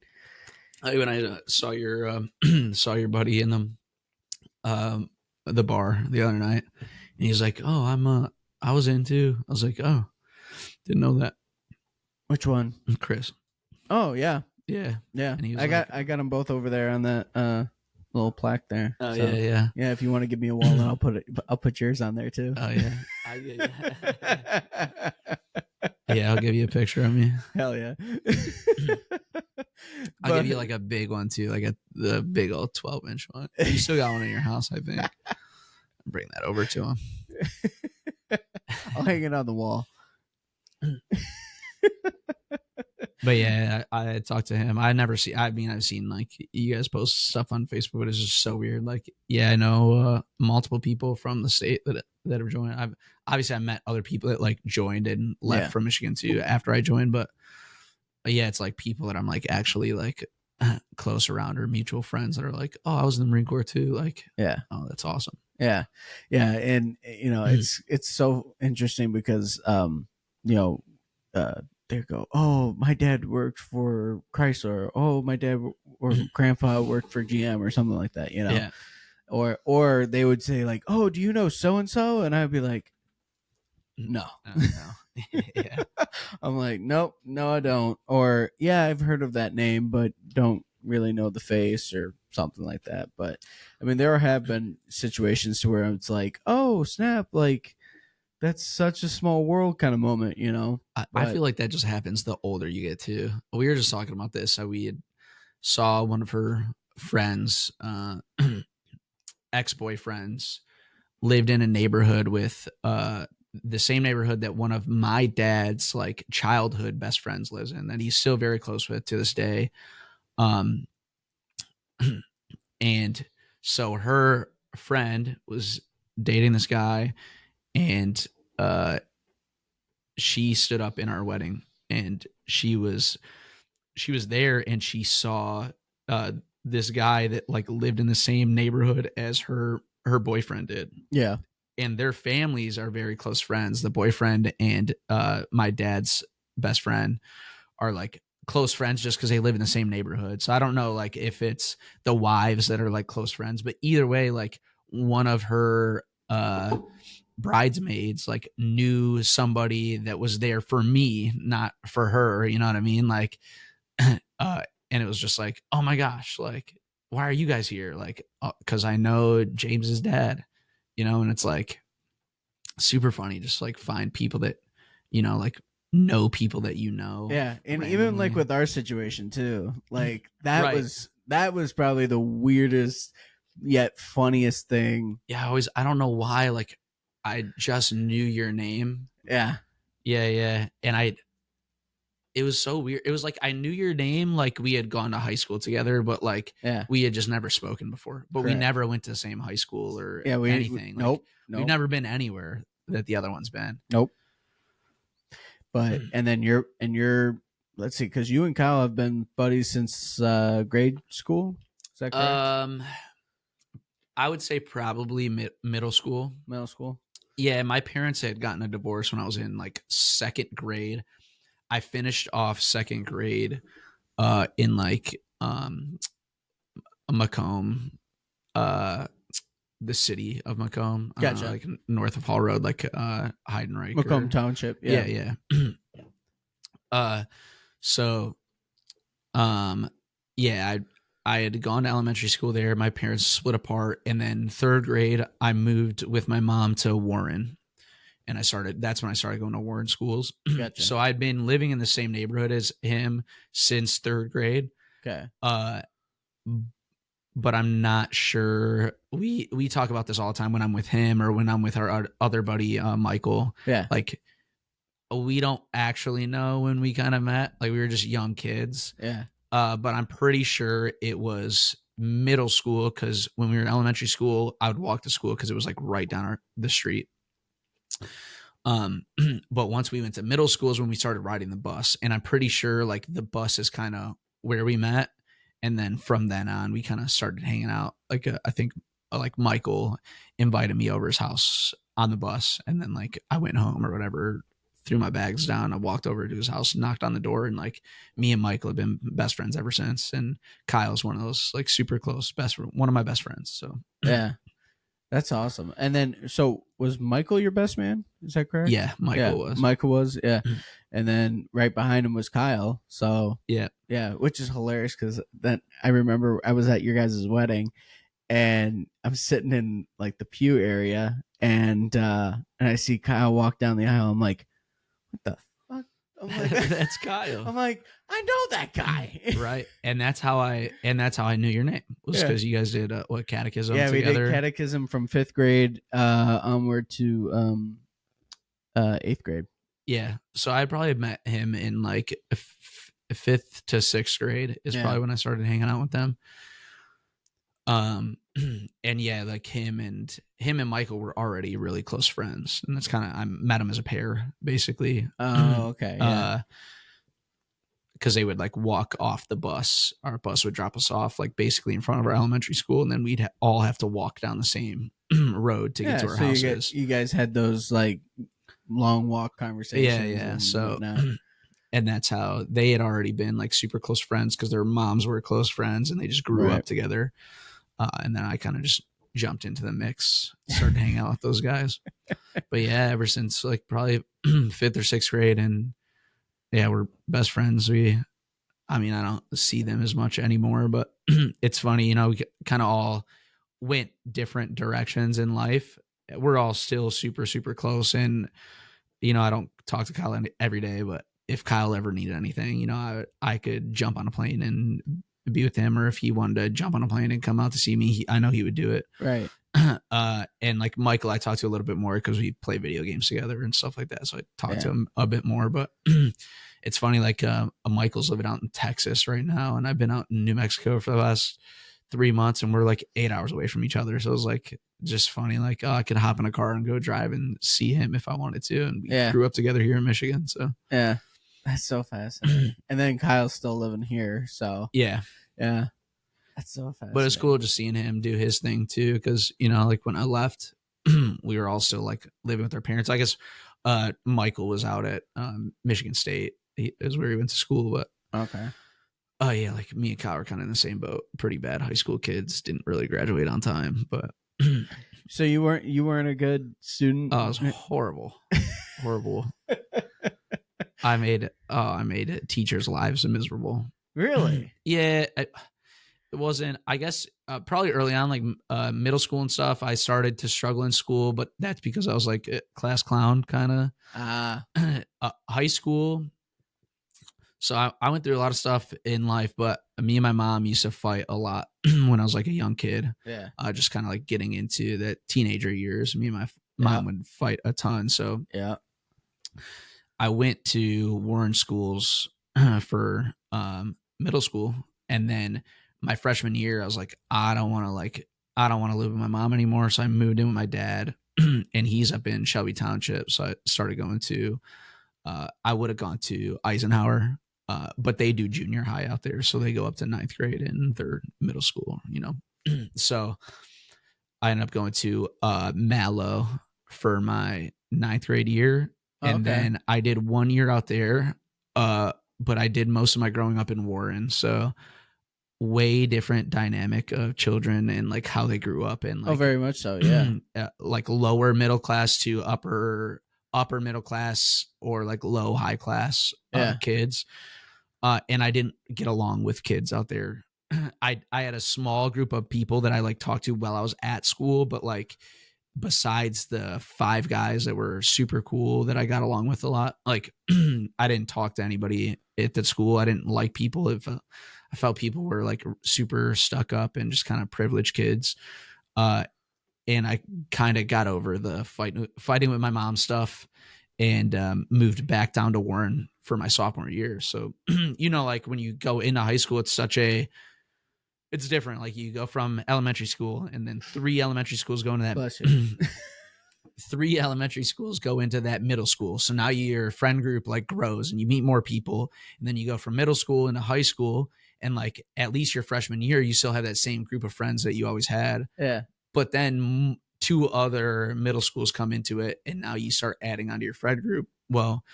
When I saw your buddy in the bar the other night, and he's like, "Oh, I was in too." I was like, "Oh, didn't know that." Which one? Chris. Oh yeah, yeah. And he was I got them both over there on that little plaque there. Oh, so, yeah. If you want to give me a wall, then I'll put yours on there too. Oh yeah. Yeah, I'll give you a picture of me. Hell yeah. I'll give you like a big one too, like the big old 12-inch one. You still got one in your house, I think. Bring that over to him. I'll hang it on the wall. But yeah, I talked to him. I've seen like you guys post stuff on Facebook, but it's just so weird. Like, yeah, I know multiple people from the state that have joined. I met other people that like joined and left from Michigan too after I joined. But yeah, it's like people that I'm like actually like close around or mutual friends that are like, oh, I was in the Marine Corps too. Like, yeah, oh, that's awesome. Yeah, and it's so interesting because they go, oh, my dad worked for Chrysler. Oh, my dad or grandpa worked for GM or something like that, Yeah. Or they would say like, oh, do you know so and so? And I'd be like, no. Yeah. I'm like, nope, no, I don't. Or yeah, I've heard of that name, but don't really know the face or something like that. But I mean, there have been situations to where it's like, oh snap, like that's such a small world kind of moment, I feel like that just happens the older you get too. We were just talking about this, how we had saw one of her friends, ex-boyfriends, lived in a neighborhood with the same neighborhood that one of my dad's like childhood best friends lives in, that he's still very close with to this day. And so her friend was dating this guy, and she stood up in our wedding, and she was there, and she saw this guy that like lived in the same neighborhood as her her boyfriend did. Yeah. And their families are very close friends. The boyfriend and my dad's best friend are like close friends just because they live in the same neighborhood. So I don't know like if it's the wives that are like close friends, but either way, like one of her bridesmaids like knew somebody that was there for me, not for her. You know what I mean? Like, and it was just like, oh my gosh, like, why are you guys here? Like, because I know James's dad, you know, and it's like super funny. Just like find people that, you know, like know people that you know. Yeah, and randomly. even like with our situation too, like that Right. was probably the weirdest yet funniest thing. Yeah, I don't know why, like I just knew your name. Yeah, Yeah. And it was so weird. It was like I knew your name, like we had gone to high school together, but like yeah, we had just never spoken before. But we Correct. never went to the same high school or yeah. anything. Like, Nope. We've never been anywhere that the other one's been. Nope. But and then you're let's see, because you and Kyle have been buddies since grade school. Is that correct? I would say probably middle school. Middle school. Yeah, my parents had gotten a divorce when I was in like second grade. I finished off second grade in like Macomb, the city of Macomb. I don't know, Gotcha. like north of Hall Road, like Heidenreich. Macomb Township. Yeah. So yeah, I had gone to elementary school there. My parents split apart, and then third grade I moved with my mom to Warren. And that's when I started going to Warren schools. Gotcha. So I'd been living in the same neighborhood as him since third grade. Okay. But I'm not sure. We talk about this all the time when I'm with him or when I'm with our other buddy, Michael. Yeah. Like we don't actually know when we kind of met. Like we were just young kids. Yeah. But I'm pretty sure it was middle school because when we were in elementary school, I would walk to school because it was like right down the street. But once we went to middle school is when we started riding the bus, and I'm pretty sure like the bus is kind of where we met, and then from then on we kind of started hanging out. Like I think like Michael invited me over his house on the bus, and then like I went home or whatever, threw my bags down, I walked over to his house, knocked on the door, and like me and Michael have been best friends ever since. And Kyle's one of those like super close one of my best friends. So yeah. That's awesome. And then, so was Michael your best man? Is that correct? yeah, Michael was. Michael was, yeah. And then right behind him was Kyle. So Yeah. Which is hilarious because then I remember I was at your guys' wedding, and I'm sitting in like the pew area, and I see Kyle walk down the aisle. I'm like, what the fuck? I'm like, That's Kyle. I'm like, I know that guy. Right. And that's how I knew your name was because you guys did what catechism Yeah, together. we did catechism from 5th grade onward to 8th grade. Yeah. So I probably met him in like 5th to 6th grade is probably when I started hanging out with them. And yeah, like him and Michael were already really close friends, and that's kind of I met them as a pair basically. Oh, okay. Yeah. Because they would like walk off the bus. Our bus would drop us off like basically in front of our elementary school, and then we'd all have to walk down the same road to get to our houses. You guys had those like long walk conversations. Yeah. So, and that's how they had already been like super close friends because their moms were close friends, and they just grew up together. And then I kind of just jumped into the mix, started hanging out with those guys. But yeah, ever since like probably 5th or 6th grade, and yeah, we're best friends. I don't see them as much anymore, but it's funny, you know, we kind of all went different directions in life. We're all still super, super close. And, you know, I don't talk to Kyle every day, but if Kyle ever needed anything, you know, I could jump on a plane and be with him, or if he wanted to jump on a plane and come out to see me, I know he would do it. Right. And like Michael, I talked to a little bit more because we play video games together and stuff like that. So I talked to him a bit more, but it's funny. Like, Michael's living out in Texas right now, and I've been out in New Mexico for the last 3 months, and we're like 8 hours away from each other. So it was like, just funny. Like, I could hop in a car and go drive and see him if I wanted to. And we grew up together here in Michigan. So yeah. That's so fascinating. And then Kyle's still living here, so yeah. That's so fascinating. But it's cool just seeing him do his thing too, because like when I left, we were all still like living with our parents. I guess Michael was out at Michigan State. He is where he went to school, but Okay. oh yeah, like me and Kyle were kind of in the same boat. Pretty bad high school kids, didn't really graduate on time, but So you weren't a good student? oh, it was horrible. Horrible. I made teachers' lives miserable. Really? Yeah, it wasn't. I guess probably early on, like middle school and stuff, I started to struggle in school, but that's because I was like a class clown kind of. High school. So I went through a lot of stuff in life, but me and my mom used to fight a lot when I was like a young kid. Yeah. Just kind of like getting into the teenager years. Me and my mom would fight a ton. So yeah, I went to Warren schools for middle school, and then my freshman year, I was like, I don't want to live with my mom anymore. So I moved in with my dad, and he's up in Shelby Township. So I started going to. I would have gone to Eisenhower, but they do junior high out there, so they go up to 9th grade in their middle school. So I ended up going to Mallow for my 9th grade year. And then I did 1 year out there, but I did most of my growing up in Warren. So way different dynamic of children and like how they grew up. And like, very much so. Yeah. like lower middle class to upper middle class or like low high class kids. And I didn't get along with kids out there. I had a small group of people that I like talked to while I was at school, but like besides the 5 guys that were super cool that I got along with a lot, like I didn't talk to anybody at the school. I didn't like people. If I felt people were like super stuck up and just kind of privileged kids. And I kind of got over the fighting with my mom stuff and moved back down to Warren for my sophomore year. So, like when you go into high school, it's different. Like you go from elementary school and then 3 elementary schools go into that. Bless you. 3 elementary schools go into that middle school. So now your friend group like grows and you meet more people. And then you go from middle school into high school. And like at least your freshman year, you still have that same group of friends that you always had. Yeah. But then 2 other middle schools come into it, and now you start adding onto your friend group. Well,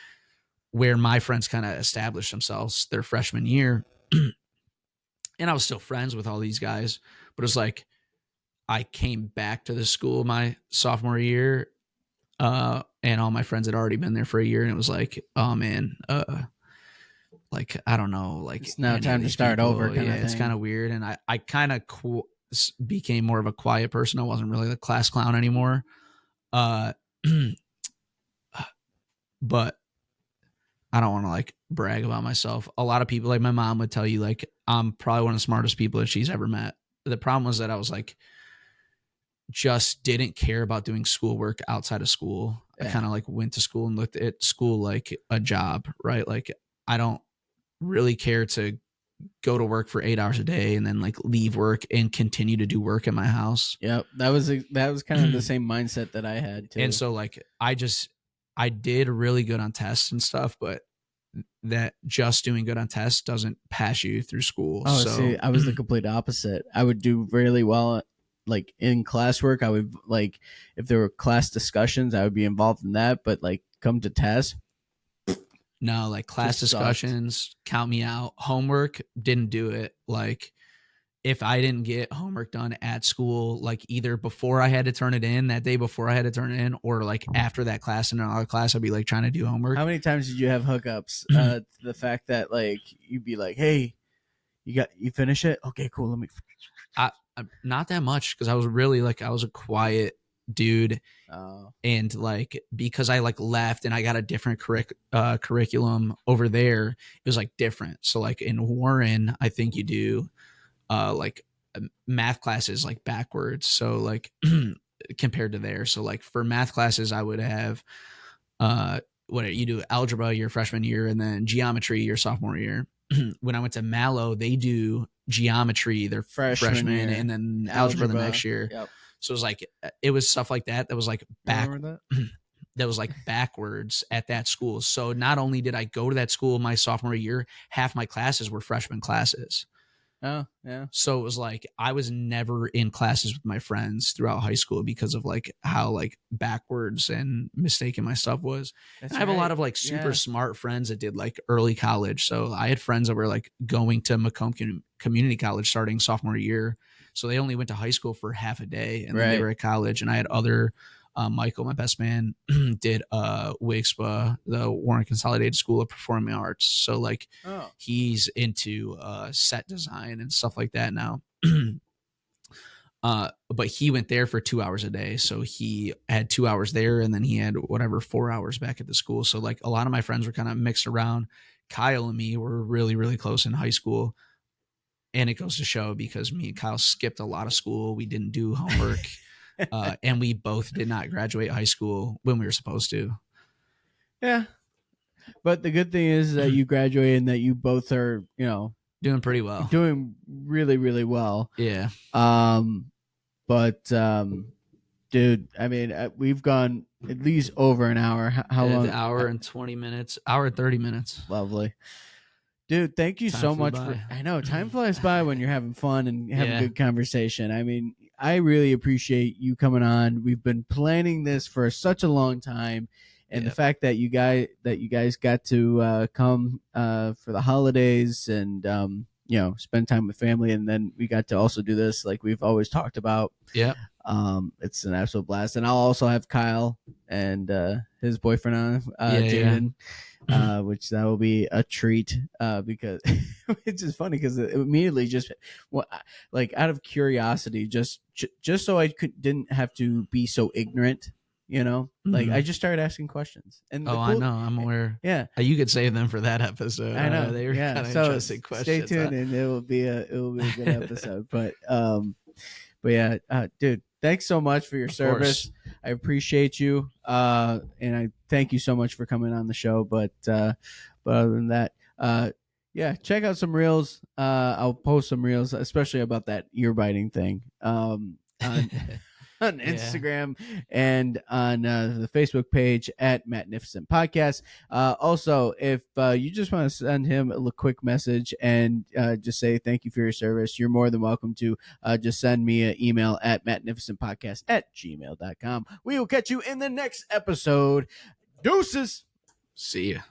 where my friends kind of established themselves their freshman year, and I was still friends with all these guys, but it was like I came back to the school my sophomore year, and all my friends had already been there for a year, and it was like, oh man, like I don't know, like it's now time to start over. It's kind of weird, and I kind of became more of a quiet person. I wasn't really the class clown anymore. But I don't want to like brag about myself. A lot of people, like my mom would tell you, like I'm probably one of the smartest people that she's ever met. The problem was that I was like, just didn't care about doing schoolwork outside of school. I kind of like went to school and looked at school like a job, right? Like I don't really care to go to work for 8 hours a day and then like leave work and continue to do work at my house. Yep. That was kind of the same mindset that I had too. And so like, I did really good on tests and stuff, but that just doing good on tests doesn't pass you through school. Oh, see, I was the complete opposite. I would do really well like in classwork. I would like, if there were class discussions, I would be involved in that, but like come to tests, no, like class discussions, count me out. Homework, didn't do it. Like if I didn't get homework done at school, like either before I had to turn it in, that day before I had to turn it in, or like after that class in another class, I'd be like trying to do homework. How many times did you have hookups? The fact that like you'd be like, hey, you finish it? Okay, cool. Let me. Not that much, because I was really like, I was a quiet dude. And like because I like left and I got a different curriculum over there, it was like different. So like in Warren, I think you do like math classes like backwards. So like compared to there. So like for math classes, I would have what you do algebra your freshman year and then geometry your sophomore year. When I went to Mallow, they do geometry their freshman and then algebra the next year. Yep. So it was stuff like that was like that was like backwards at that school. So not only did I go to that school my sophomore year, half my classes were freshman classes. Oh, yeah. So it was like I was never in classes with my friends throughout high school because of like how like backwards and mistaken my stuff was. That's And I have a lot right. of like super Yeah. smart friends that did like early college. So I had friends that were like going to Macomb Community College starting sophomore year. So they only went to high school for half a day and then they Right. were at college. And I had other Michael, my best man, did WIGSPA, the Warren Consolidated School of Performing Arts. So like Oh. he's into set design and stuff like that now. But he went there for 2 hours a day. So he had 2 hours there and then he had whatever 4 hours back at the school. So like a lot of my friends were kind of mixed around. Kyle and me were really, really close in high school. And it goes to show because me and Kyle skipped a lot of school. We didn't do homework. And we both did not graduate high school when we were supposed to. Yeah. But the good thing is that you graduated and that you both are, you know, Doing pretty well. doing really, really well. Yeah. But dude, I mean, we've gone at least over an hour. How long? An hour and 20 minutes, hour and 30 minutes. Lovely. Dude, thank you Time so flew much by. I know time flies by when you're having fun and having Yeah. good conversation. I mean, I really appreciate you coming on. We've been planning this for such a long time, and the Yep. fact that you guys got to come for the holidays and you know, spend time with family, and then we got to also do this like we've always talked about. Yeah. It's an absolute blast, and I'll also have Kyle and his boyfriend on, Yeah, Jaden. Which that will be a treat because it's just funny because it immediately just like out of curiosity just so I didn't have to be so ignorant, you know, like Mhm. I just started asking questions. And Oh, I know. I'm aware. Yeah, You could save them for that episode. I know. They were Yeah, kind of so interesting questions. stay tuned, and it will be a good episode. But yeah, dude, thanks so much for your service. course. I appreciate you, and I thank you so much for coming on the show. But other than that, yeah, check out some reels. I'll post some reels, especially about that ear biting thing. On Instagram and on the Facebook page at Magnificent Podcast. Also, if you just want to send him a quick message and just say thank you for your service, you're more than welcome to just send me an email at magnificentpodcast@gmail.com. We will catch you in the next episode. Deuces. See ya.